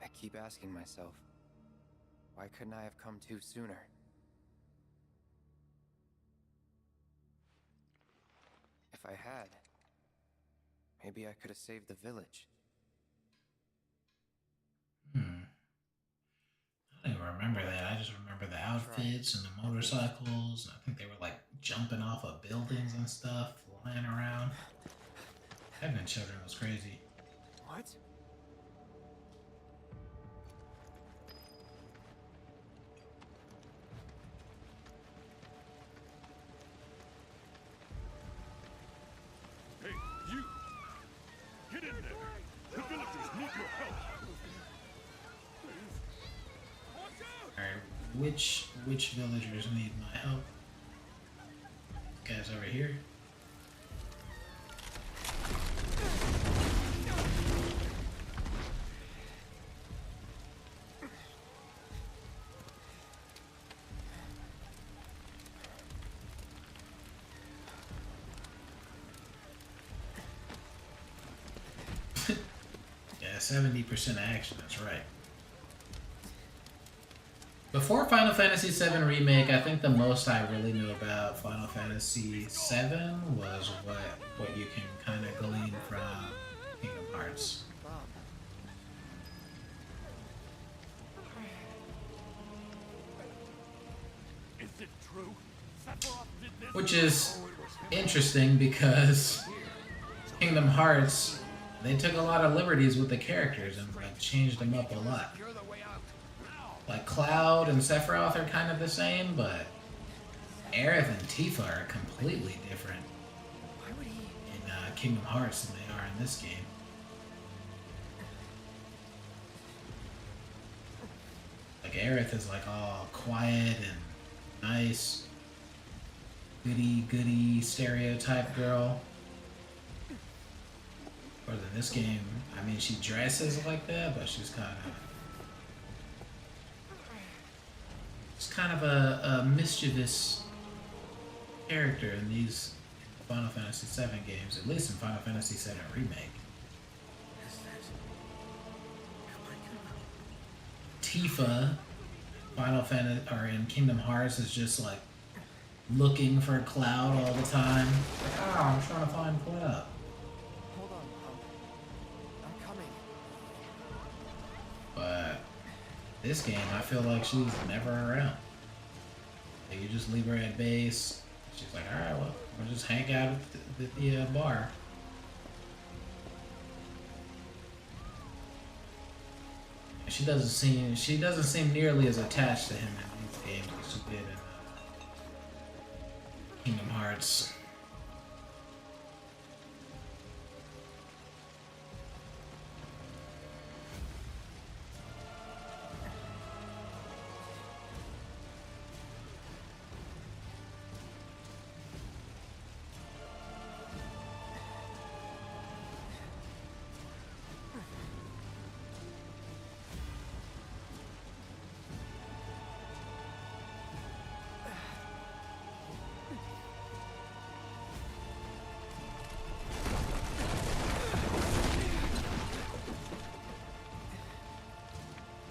I keep asking myself, why couldn't I have come to sooner? If I had, maybe I could have saved the village.
I don't even remember that. I just remember the outfits and the motorcycles. I think they were like jumping off of buildings and stuff, flying around. Advent Children was crazy.
What?
Hey, you! Get in there! The villagers need your help!
Alright, which villagers need my help? Guys over here? Yeah, 70% action, that's right. Before Final Fantasy VII Remake, I think the most I really knew about Final Fantasy VII was what you can kind of glean from Kingdom Hearts.
Is it true? Sephiroth did this?
Which is interesting because Kingdom Hearts, they took a lot of liberties with the characters and like changed them up a lot. Like Cloud and Sephiroth are kind of the same, but Aerith and Tifa are completely different in Kingdom Hearts than they are in this game. Like Aerith is like all quiet and nice, goody stereotype girl. Whereas in this game, I mean, she dresses like that, but she's kind of a mischievous character in these Final Fantasy VII games, at least in Final Fantasy VII Remake. Tifa, or in Kingdom Hearts, is just like looking for Cloud all the time. Like, oh, I'm trying to find Cloud.
Hold on, I'm
This game, I feel like she's never around. Like, you just leave her at base. She's like, all right, well, we'll just hang out at the bar. She doesn't seem nearly as attached to him in these games as she did in Kingdom Hearts.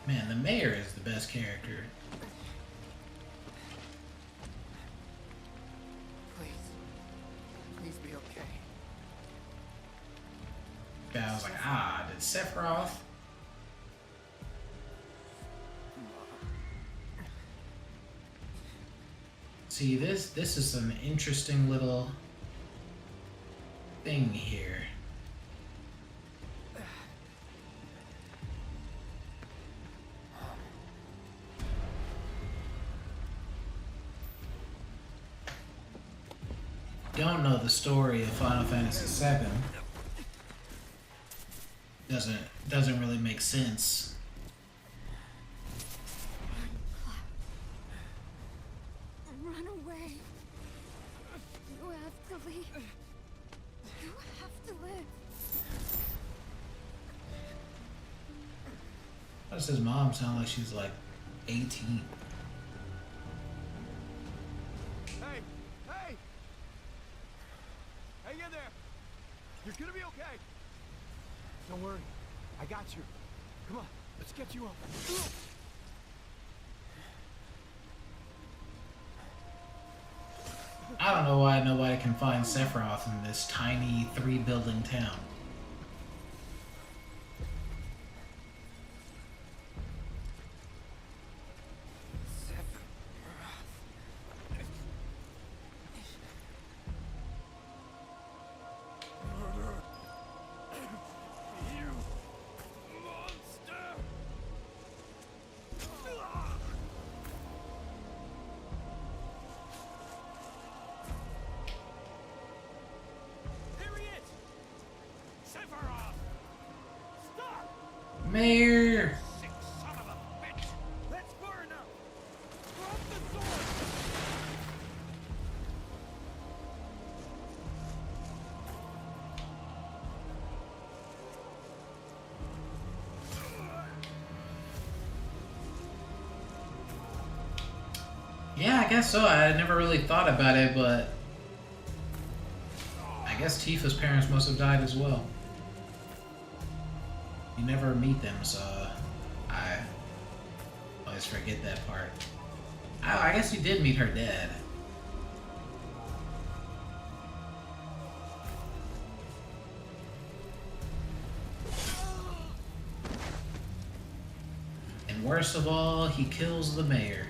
Man, the mayor is the best character.
Please be okay.
Yeah, I was like, did Sephiroth? See, this is an interesting little thing here. Don't know the story of Final Fantasy VII. Doesn't really make sense.
Run away. You have to leave. You have to live.
Why does his mom sound like she's like 18?
Hey! Hey! Hang in there! You're gonna be okay! Don't worry. I got you. Come on, let's get you up.
I don't know why nobody can find Sephiroth in this tiny 3-building town. Mayor!
Let's burn him! Drop the sword!
Yeah, I guess so. I never really thought about it, but I guess Tifa's parents must have died as well. You never meet them, so I always forget that part. I guess you did meet her dad. And worst of all, he kills the mayor.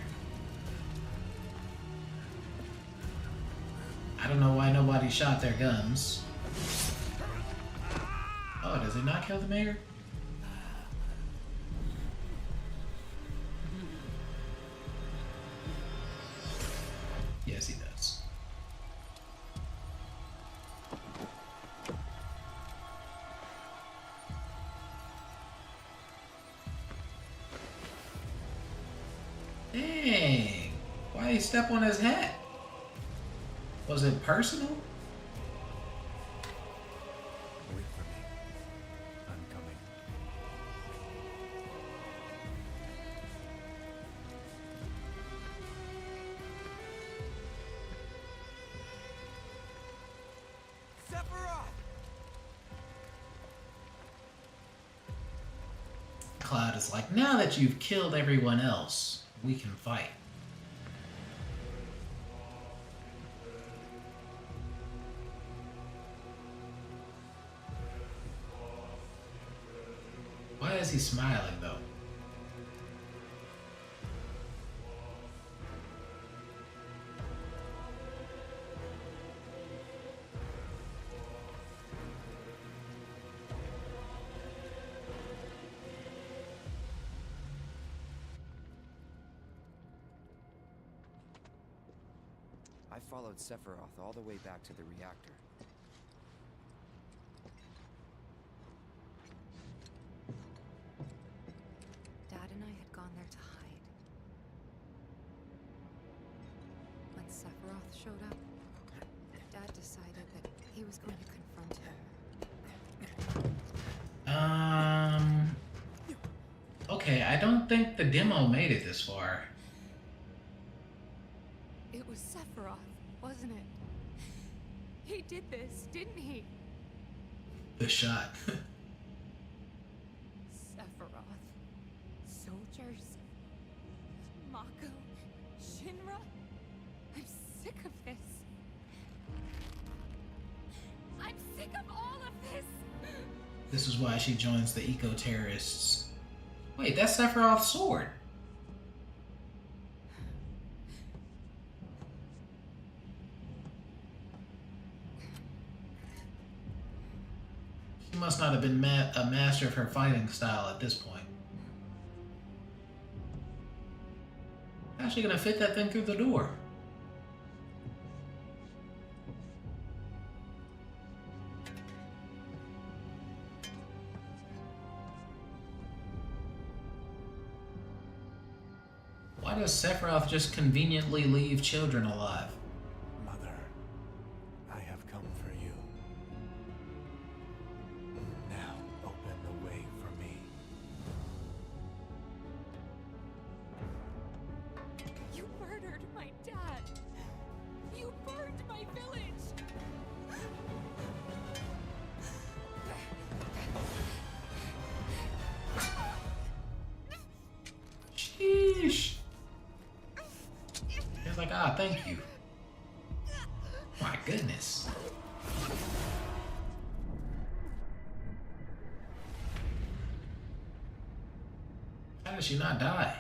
I don't know why nobody shot their guns. Oh, does he not kill the mayor? Yes, he does. Dang! Why did he step on his hat? Was it personal?
Wait for me. I'm coming.
Sephiroth!
Cloud is like, now that you've killed everyone else, we can fight. Why is he smiling though?
followed Sephiroth all the way back to the reactor.
Dad and I had gone there to hide. When Sephiroth showed up, Dad decided that he was going to confront him.
Okay, I don't think the demo made it this far.
It was Sephiroth, wasn't it? He did this, didn't he?
The shot.
Sephiroth. Soldiers. Mako. Shinra. I'm sick of this. I'm sick of all of this!
This is why she joins the eco-terrorists. Wait, that's Sephiroth's sword. She must not have been a master of her fighting style at this point. How's she gonna fit that thing through the door? Why does Sephiroth just conveniently leave children alive?
Mother, I have come for you. Now open the way for me.
You murdered my dad! You burned my village!
Sheesh. He's like, ah, thank you. My goodness. How did she not die?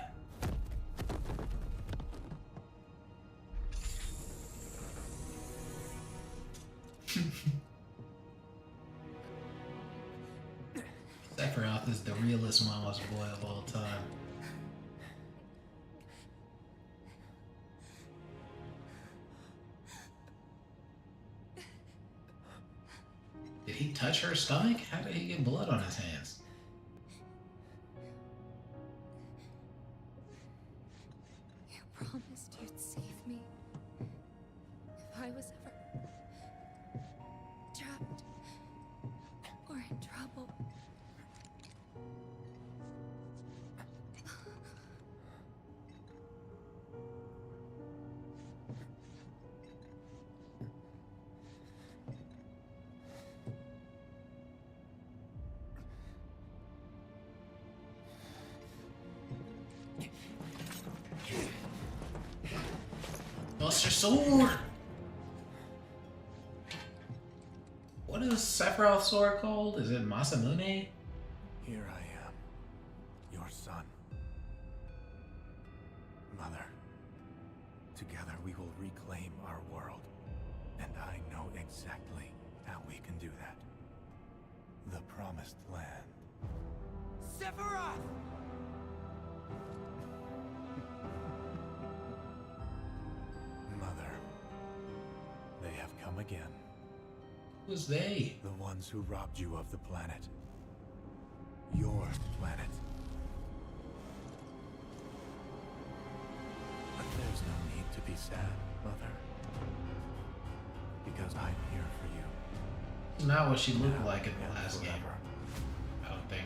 Sephiroth is the realest mama's boy of all time. Did he touch her stomach? How did he get blood on his hands?
You promised you'd save me. If I was ever trapped or in trouble.
Buster Sword! What is Sephiroth's sword called? Is it Masamune?
Here I am, your son. Mother, together we will reclaim our world, and I know exactly how we can do that. The Promised Land.
Sephiroth!
Mother, they have come again.
Who's they?
The ones who robbed you of the planet. Your planet. But there's no need to be sad, Mother. Because I'm here for you.
Not what she looked like in the last game. I don't think.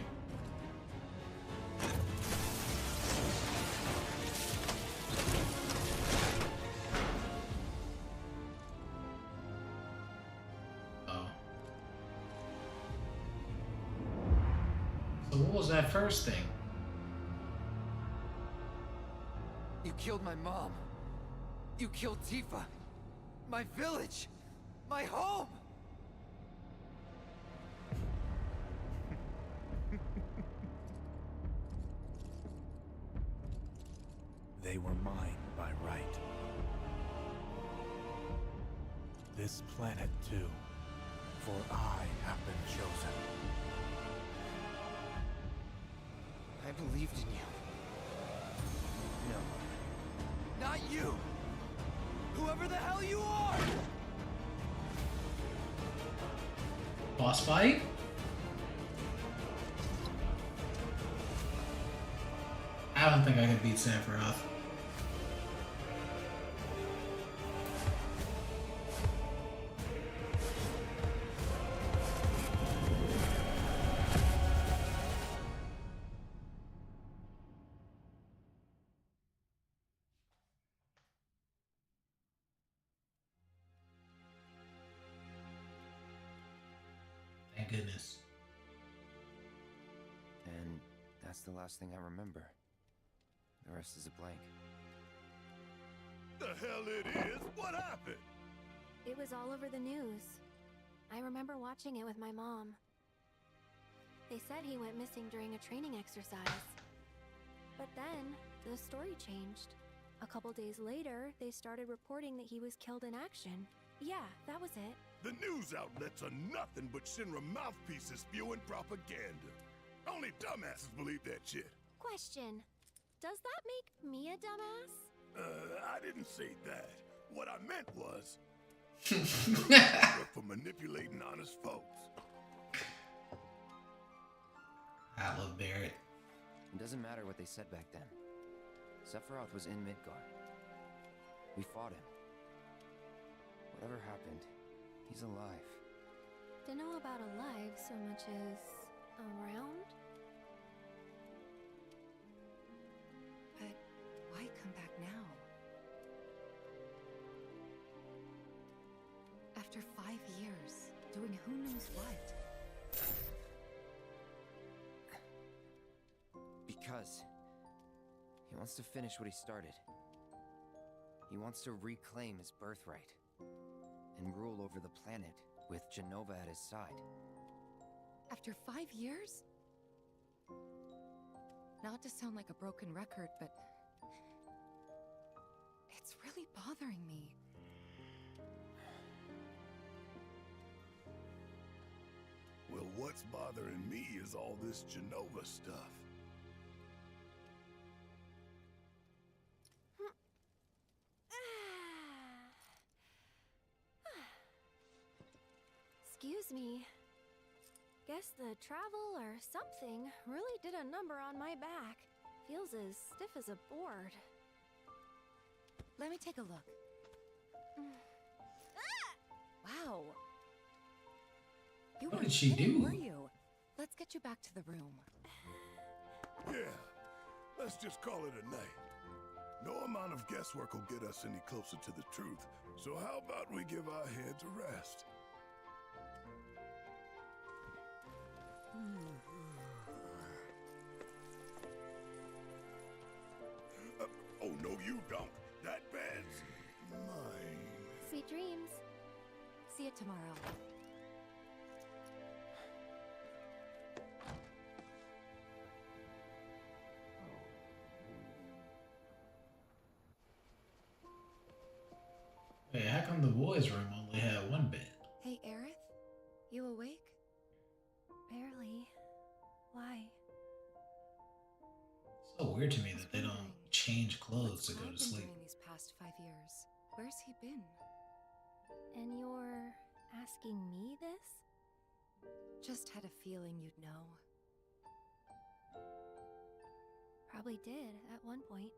So what was that first thing?
You killed my mom. You killed Tifa. My village. My home.
They were mine by right. This planet too, for I have been chosen.
I believed in you. No. Not you! Whoever the hell you are!
Boss fight? I don't think I can beat Sephiroth. Thank goodness.
And that's the last thing I remember. The rest is a blank.
The hell it is? What happened?
It was all over the news. I remember watching it with my mom. They said he went missing during a training exercise. But then, the story changed. A couple days later, they started reporting that he was killed in action. Yeah, that was it.
The news outlets are nothing but Shinra mouthpieces spewing propaganda. Only dumbasses believe that shit.
Question. Does that make me a dumbass?
I didn't say that. What I meant was... for manipulating honest folks.
I love Barrett.
It doesn't matter what they said back then. Sephiroth was in Midgar. We fought him. Whatever happened, he's alive.
To know about alive so much as around?
But why come back now? After 5 years, doing who knows what?
Because he wants to finish what he started. He wants to reclaim his birthright and rule over the planet with Genova at his side.
After 5 years? Not to sound like a broken record, but it's really bothering me.
Well, what's bothering me is all this Genova stuff.
Excuse me. Guess the travel or something really did a number on my back. Feels as stiff as a board.
Let me take a look. Wow. You
What
were
did she
kidding,
do?
were you? Let's get you back to the room.
Yeah, let's just call it a night. No amount of guesswork will get us any closer to the truth. So how about we give our heads a rest? Oh, no, you don't. That bed's mine.
Sweet dreams.
See you tomorrow.
Hey, how come the boys' room only had one bed?
Hey, Aerith? You awake?
Barely. Why?
So weird to me that they don't change clothes to go to
Been
sleep.
doing these past 5 years. Where's he been?
And you're asking me this?
Just had a feeling you'd know.
Probably did at one point.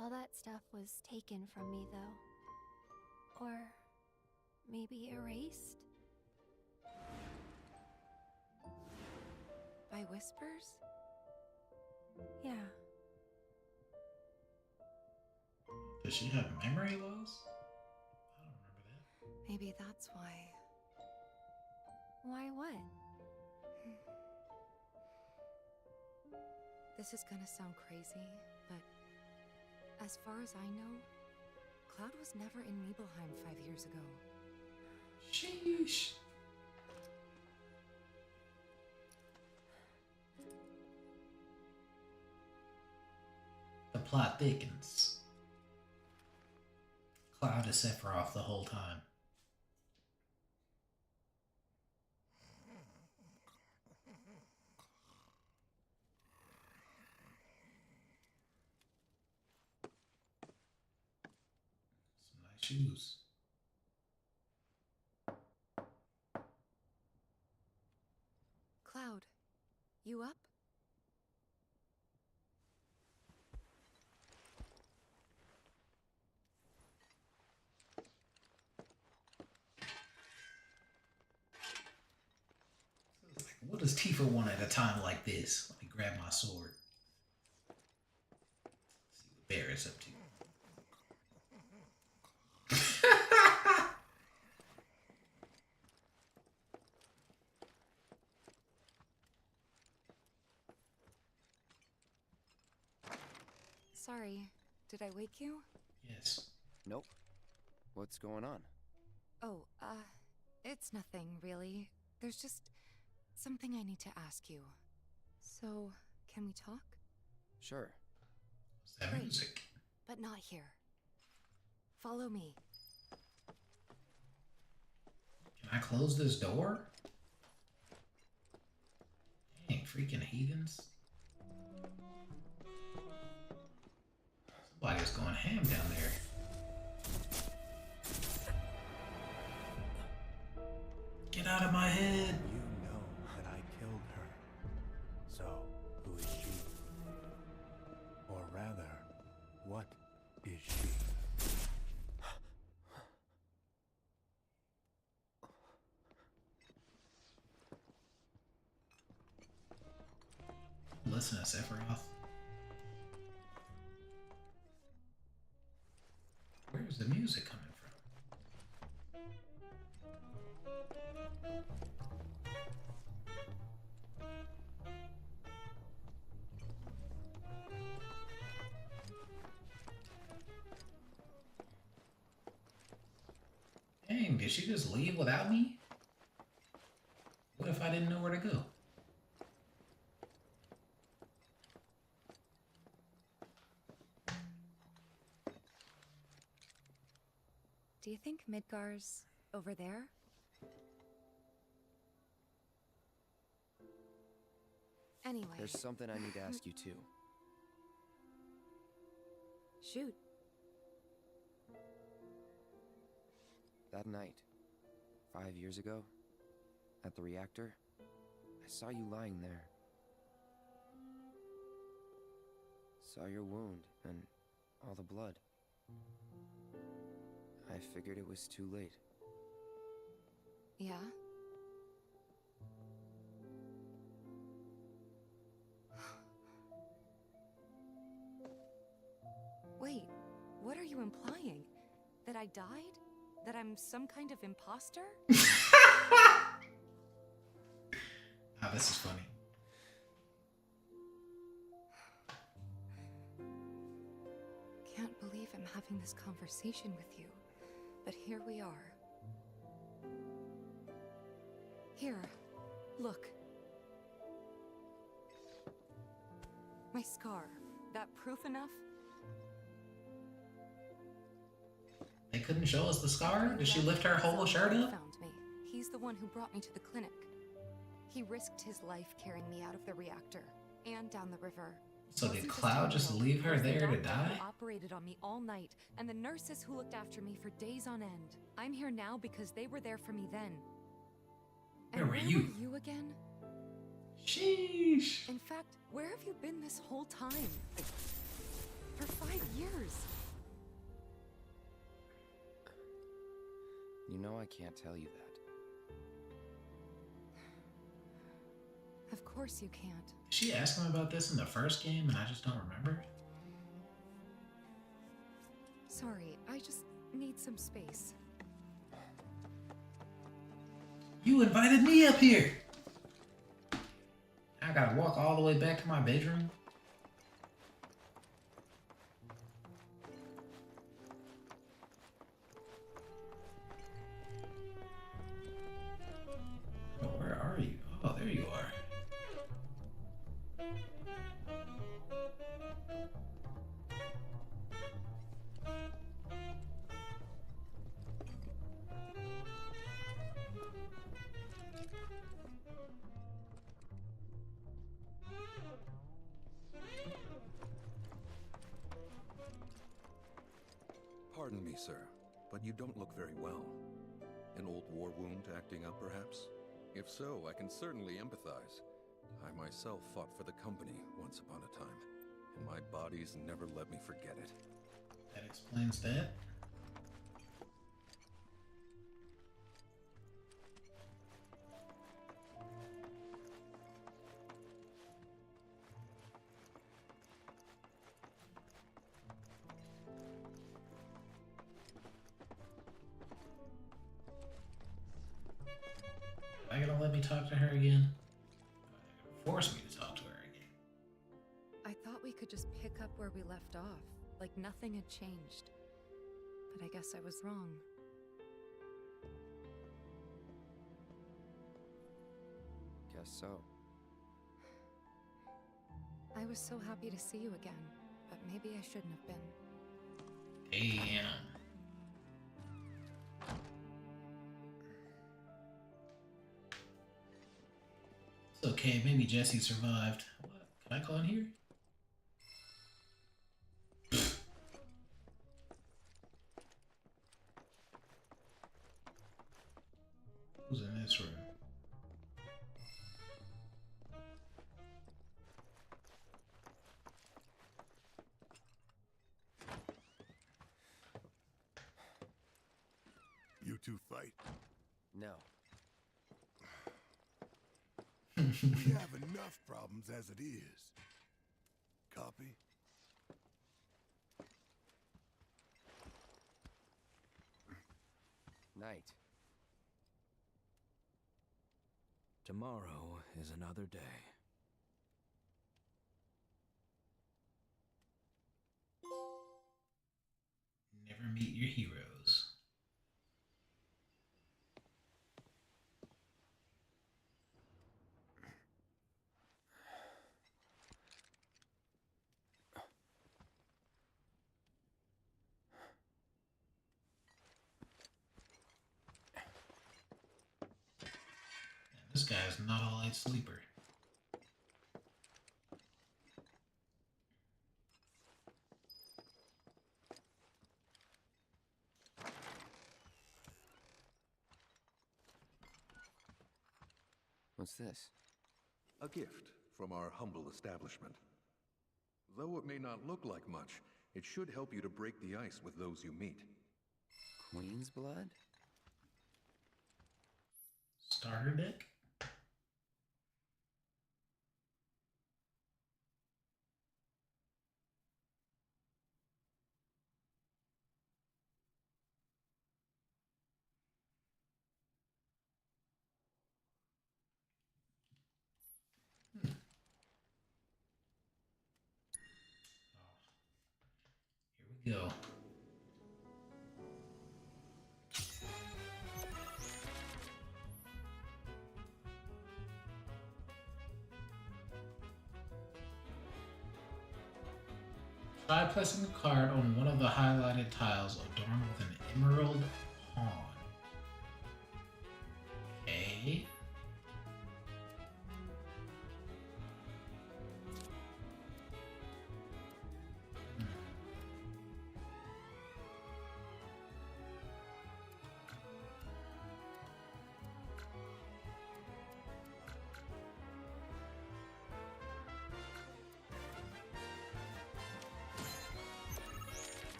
All that stuff was taken from me, though. Or maybe erased?
By whispers?
Yeah.
Does she have memory loss? I don't remember that.
Maybe that's why.
Why what?
This is gonna sound crazy, but as far as I know, Cloud was never in Nibelheim 5 years ago.
Sheesh. The plot thickens. Cloud is Sephiroth the whole time. shoes.
Cloud, you up?
What does Tifa want at a time like this? Let me grab my sword. See what Bear is up to.
Sorry, did I wake you?
Yes.
Nope. What's going on?
Oh, it's nothing, really. There's just something I need to ask you. So, can we talk?
Sure.
What's that music?
But not here. Follow me.
Can I close this door? Dang, freaking heathens. Somebody's going ham down there. Get out of my head.
You know that I killed her. So, who is she? Or rather, what is she?
Listen to Sephiroth. Where's the music coming from? Dang, did she just leave without me? What if I didn't know where to go?
Do you think Midgar's over there? Anyway.
There's something I need to ask you too.
Shoot.
That night, 5 years ago, at the reactor, I saw you lying there. Saw your wound and all the blood. I figured it was too late.
Yeah? Wait, what are you implying? That I died? That I'm some kind of imposter?
Ah, this is funny.
Can't believe I'm having this conversation with you, but here we are. Here, look. My scar. That proof enough?
They couldn't show us the scar? Did she lift her whole shirt up?
Found me. He's the one who brought me to the clinic. He risked his life carrying me out of the reactor and down the river.
So did Cloud just leave her there to die?
He operated on me all night, and the nurses who looked after me for days on end. I'm here now because they were there for me then.
Where were you?
Where were you again?
Sheesh.
In fact, where have you been this whole time? For 5 years.
You know I can't tell you that.
Of course you can't.
Did she ask him about this in the first game and I just don't remember?
Sorry, I just need some space.
You invited me up here. I gotta walk all the way back to my bedroom. Oh, where are you? Oh, there you are.
Pardon me, sir, but you don't look very well. An old war wound acting up, perhaps? If so, I can certainly empathize. I myself fought for the company once upon a time, and my body's never let me forget it.
That explains that. Are you gonna let me talk to her again? Force me to talk to her again.
I thought we could just pick up where we left off, like nothing had changed. But I guess I was wrong.
Guess so.
I was so happy to see you again, but maybe I shouldn't have been.
Damn. It's okay, maybe Jesse survived. What? Can I go in here? Who's in this room?
You two fight?
No.
We have enough problems as it is. Copy?
Night.
Tomorrow is another day.
Never meet your heroes. This guy's not a light sleeper.
What's this?
A gift from our humble establishment. Though it may not look like much, it should help you to break the ice with those you meet.
Queen's blood?
Starter deck? Here we go. Try placing a card on one of the highlighted tiles adorned with an emerald pawn. Okay.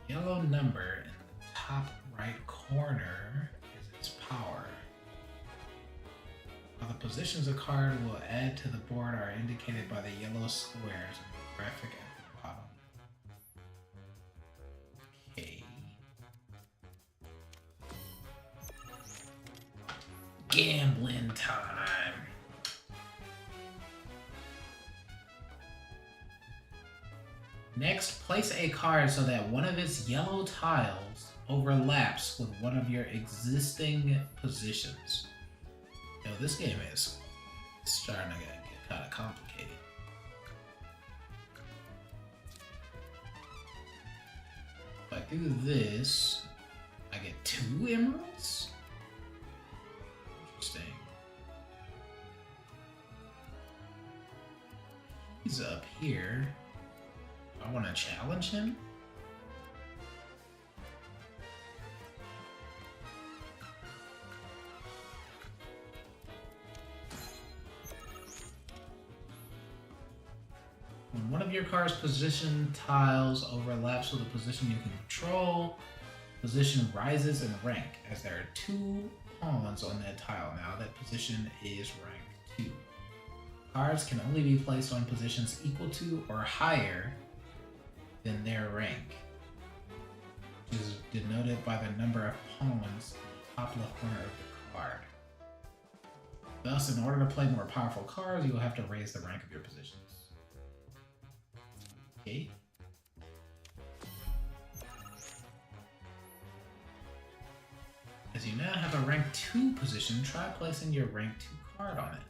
Yellow number in the top right corner is its power. While the positions a card will add to the board are indicated by the yellow squares in the graphic at the bottom. Okay. Gambling time. Next, place a card so that one of its yellow tiles overlaps with one of your existing positions. Yo, this game is starting to get kind of complicated. If I do this, I get 2 emeralds? Interesting. He's up here. I want to challenge him. When one of your card's position tiles overlaps with a position you can control, position rises in rank, as there are 2 pawns on that tile. Now that position is rank 2. Cards can only be placed on positions equal to or higher than their rank, which is denoted by the number of pawns in the top left corner of the card. Thus, in order to play more powerful cards, you will have to raise the rank of your positions. Okay. As you now have a rank 2 position, try placing your rank 2 card on it.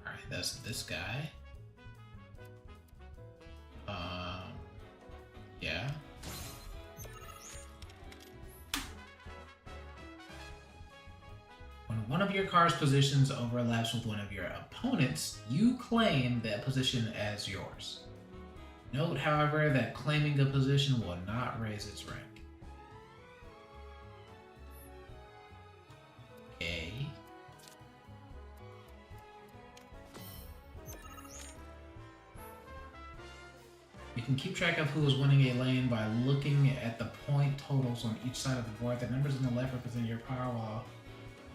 Alright, that's this guy. Yeah. When one of your card's positions overlaps with one of your opponents, you claim that position as yours. Note, however, that claiming a position will not raise its rank. Okay. You can keep track of who is winning a lane by looking at the point totals on each side of the board. The numbers on the left represent your power, while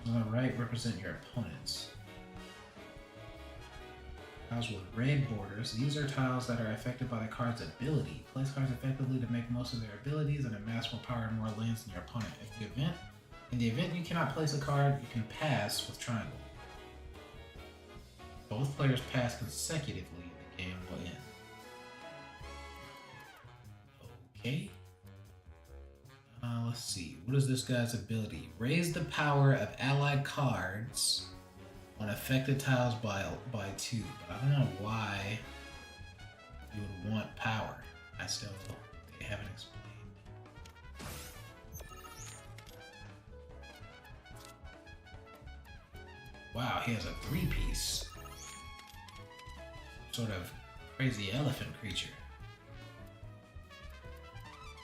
on the right represent your opponents. Tiles with red borders. These are tiles that are affected by the card's ability. Place cards effectively to make most of their abilities and amass more power and more lanes than your opponent. In the event you cannot place a card, you can pass with triangle. Both players pass consecutively, the game will end. Okay. Let's see. What is this guy's ability? Raise the power of allied cards on affected tiles by 2. But I don't know why you would want power. They haven't explained. Wow, he has a 3-piece. Sort of crazy elephant creature.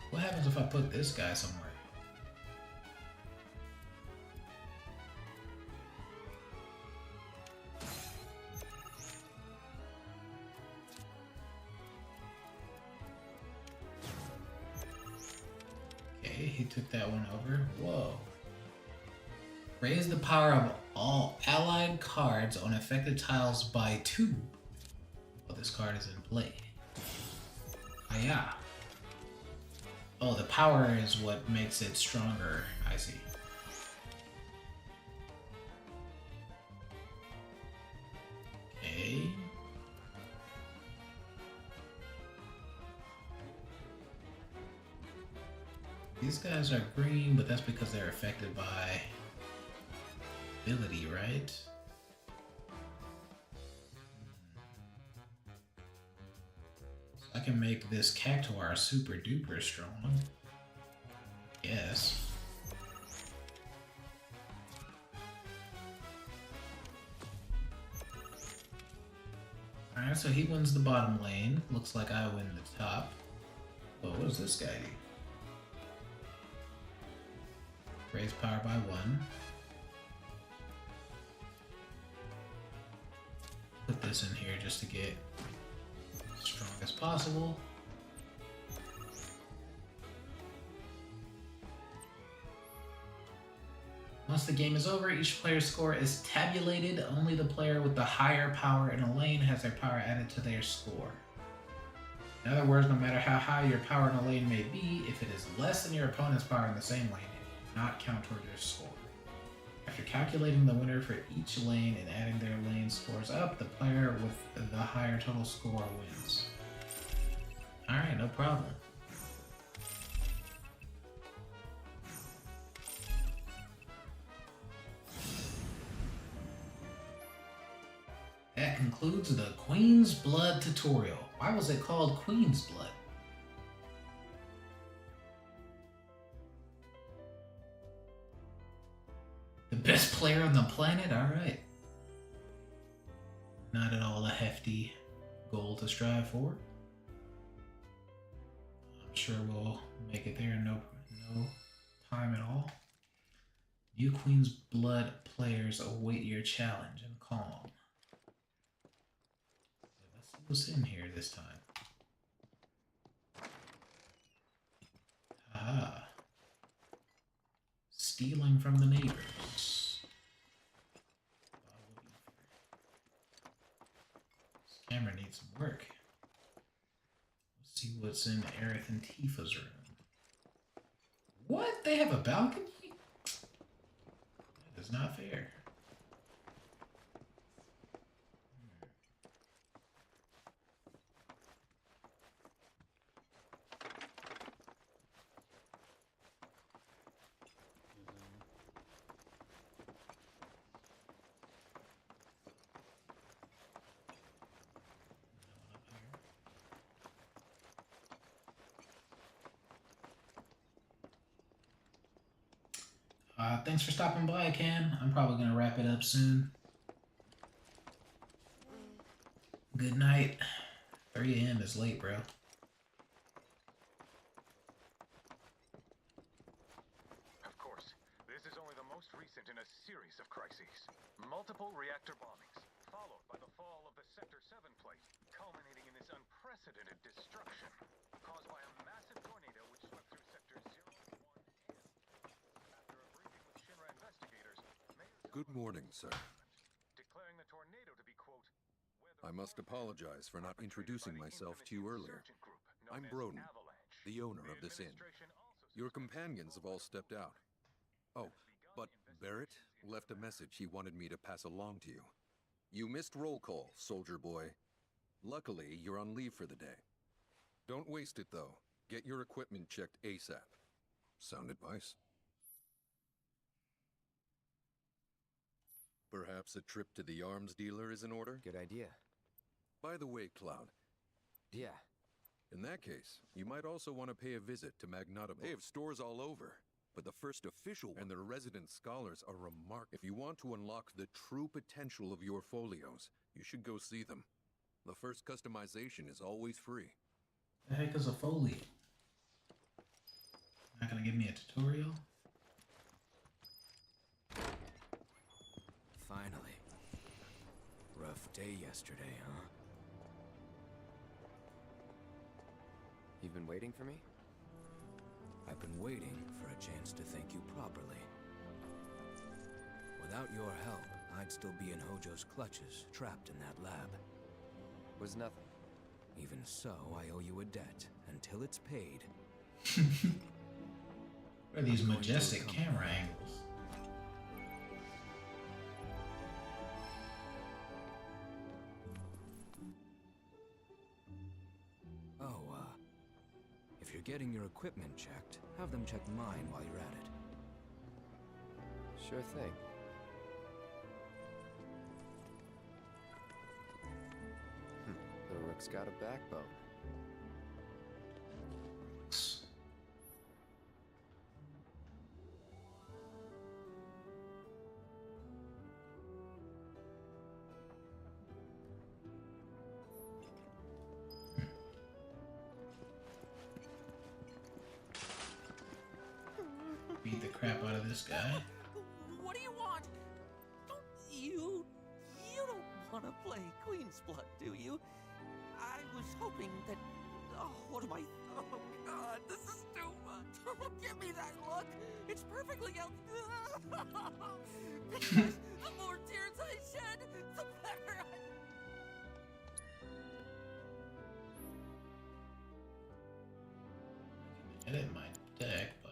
What happens if I put this guy somewhere? Okay, he took that one over. Whoa. Raise the power of all allied cards on affected tiles by 2. Well, this card is in play. Ah, yeah. Oh, the power is what makes it stronger. I see. Okay. These guys are green, but that's because they're affected by ability, right? I can make this Cactuar super duper strong. Yes. Alright, so he wins the bottom lane. Looks like I win the top. Well, what does this guy do? Raise power by 1. Put this in here just to get as strong as possible. Once the game is over, each player's score is tabulated. Only the player with the higher power in a lane has their power added to their score. In other words, no matter how high your power in a lane may be, if it is less than your opponent's power in the same lane, it will not count toward your score. After calculating the winner for each lane and adding their lane scores up, the player with the higher total score wins. Alright, no problem. That concludes the Queen's Blood tutorial. Why was it called Queen's Blood? The best player on the planet? Alright. Not at all a hefty goal to strive for. I'm sure we'll make it there in no time at all. New Queen's Blood players await your challenge and calm. Let's see what's in here this time. Ah. Stealing from the neighbors. This camera needs some work. Let's see what's in Aerith and Tifa's room. What? They have a balcony? That is not fair. Thanks for stopping by, Ken. I'm probably going to wrap it up soon. Good night. 3 a.m. is late, bro.
Of course, this is only the most recent in a series of crises. Multiple reactor bombings, followed by the fall of the Sector 7 plate, culminating in this unprecedented destruction, caused by a massive tornado which swept through Sectors 0, 1, and... After a briefing with Shinra investigators,
Good morning, sir.
declaring the tornado to be, quote,
I must apologize for not introducing myself to you earlier. I'm Broden, the owner of this inn. Your companions have all stepped out. Oh, but Barrett left a message he wanted me to pass along to you. You missed roll call, soldier boy. Luckily, you're on leave for the day. Don't waste it, though. Get your equipment checked ASAP. Sound advice? Perhaps a trip to the arms dealer is in order?
Good idea.
By the way, Cloud.
Yeah.
In that case, you might also want to pay a visit to Magnatomo. They have stores all over, but the first official and their resident scholars are remarkable. If you want to unlock the true potential of your folios, you should go see them. The first customization is always free.
The heck is a folio? Not gonna give me a tutorial?
Finally. Rough day yesterday, huh?
You've been waiting for me?
I've been waiting for a chance to thank you properly. Without your help, I'd still be in Hojo's clutches, trapped in that lab.
Was nothing.
Even so, I owe you a debt. Until it's paid.
What are these majestic camera angles?
Oh, if you're getting your equipment checked, have them check mine while you're at it.
Sure thing. The rook's got a backbone.
Beat the crap out of this guy.
What do you want? You don't want to play Queen's Blood, do you? I was hoping that... Oh, what am I... Oh, God, this is too much. Don't give me that look. It's perfectly out... Because the more tears I shed, the better I...
Edit my deck, but...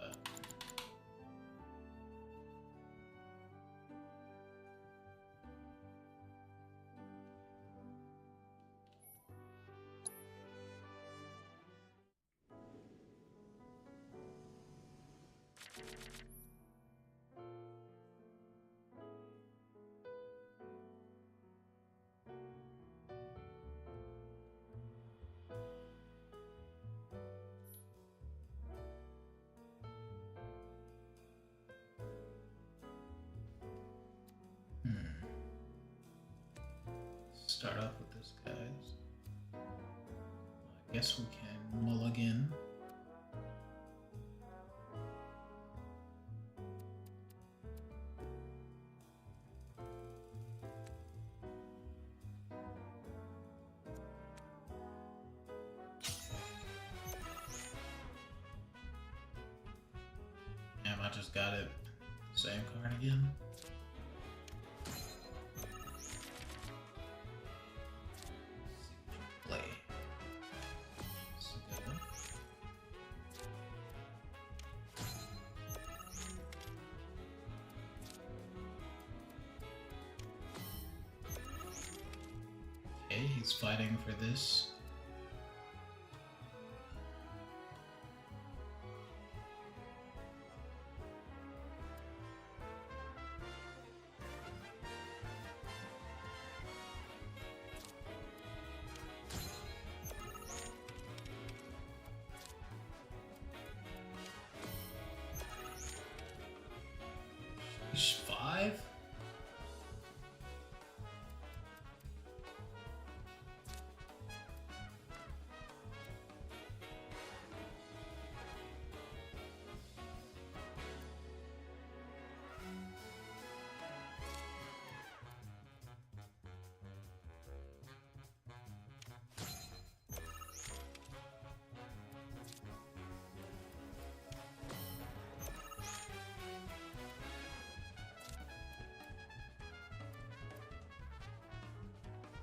start off with this, guys. I guess we can mulligan. Damn, I just got it. Same card again. Play. This is a good one. Okay, he's fighting for this. He's 5?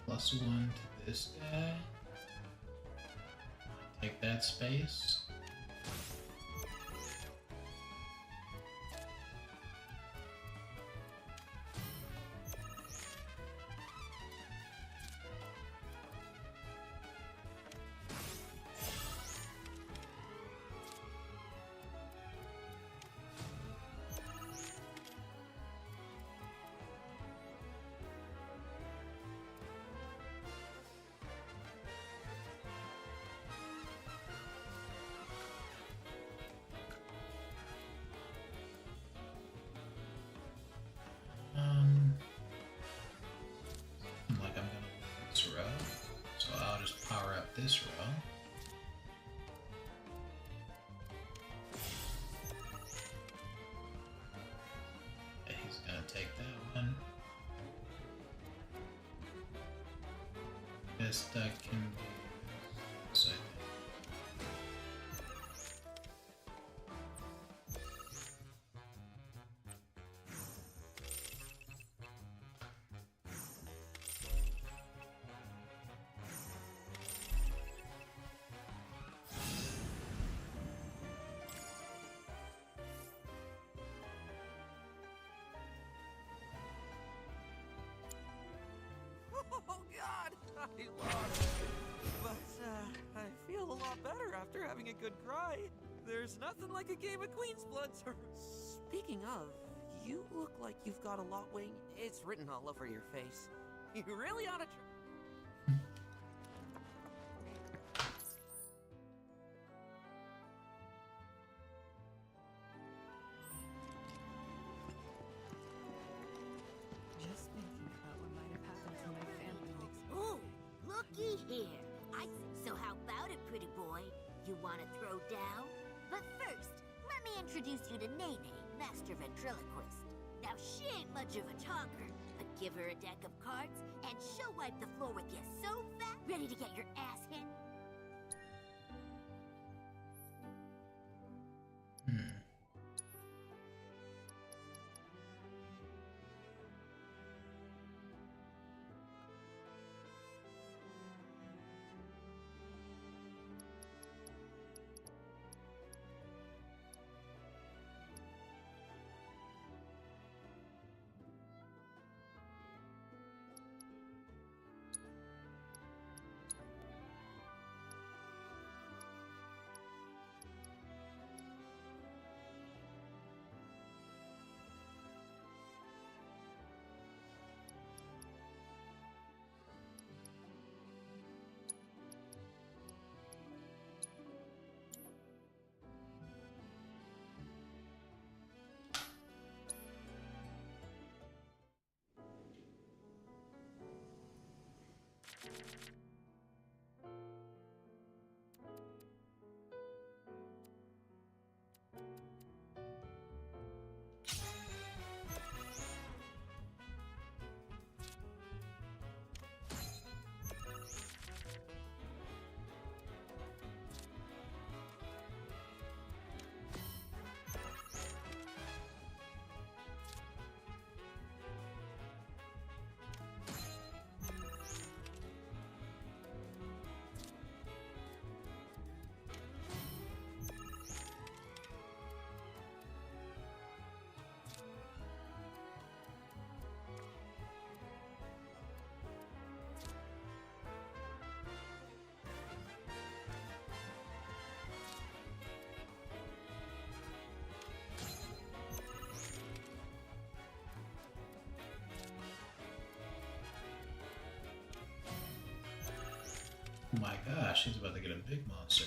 +1 to this guy. Take that space. Like I'm gonna win this row, so I'll just power up this row. Okay, he's gonna take that one. Guess that can be this, I think.
Oh God, I lost. But I feel a lot better after having a good cry. There's nothing like a game of Queen's Blood. Speaking of, you look like you've got a lot weighing. It's written all over your face. You really ought to try.
Just thinking about what might have happened to my family makes me...
Ooh, looky here. So how about it, pretty boy? You want to throw down? But first, let me introduce you to Nene, Master Ventriloquist. Now, she ain't much of a talker, but give her a deck of cards, and she'll wipe the floor with you so fast. Ready to get your ass hit?
Oh my gosh, he's about to get a big monster.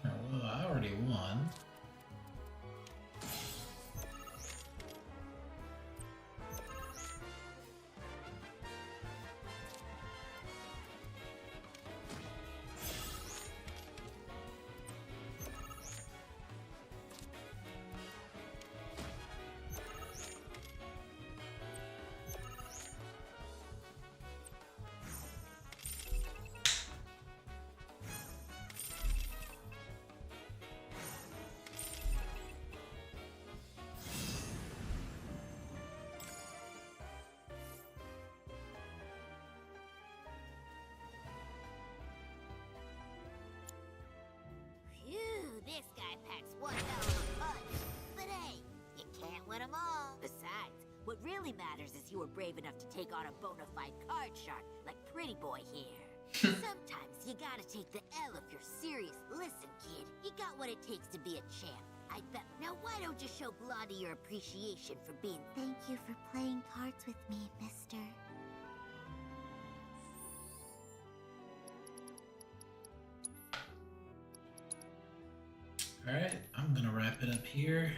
Well, I already won.
Phew, this guy packs one hell of a punch. But hey, you can't win them all. Besides, what really matters is you were brave enough to take on a bona fide card shark like Pretty Boy here. Sometimes you gotta take the L if you're serious. Listen, kid, you got what it takes to be a champ. I bet. Now why don't you show Blondie your appreciation for being...
Thank you for playing cards with me, mister.
Alright, I'm gonna wrap it up here.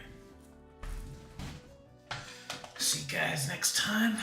See you guys next time.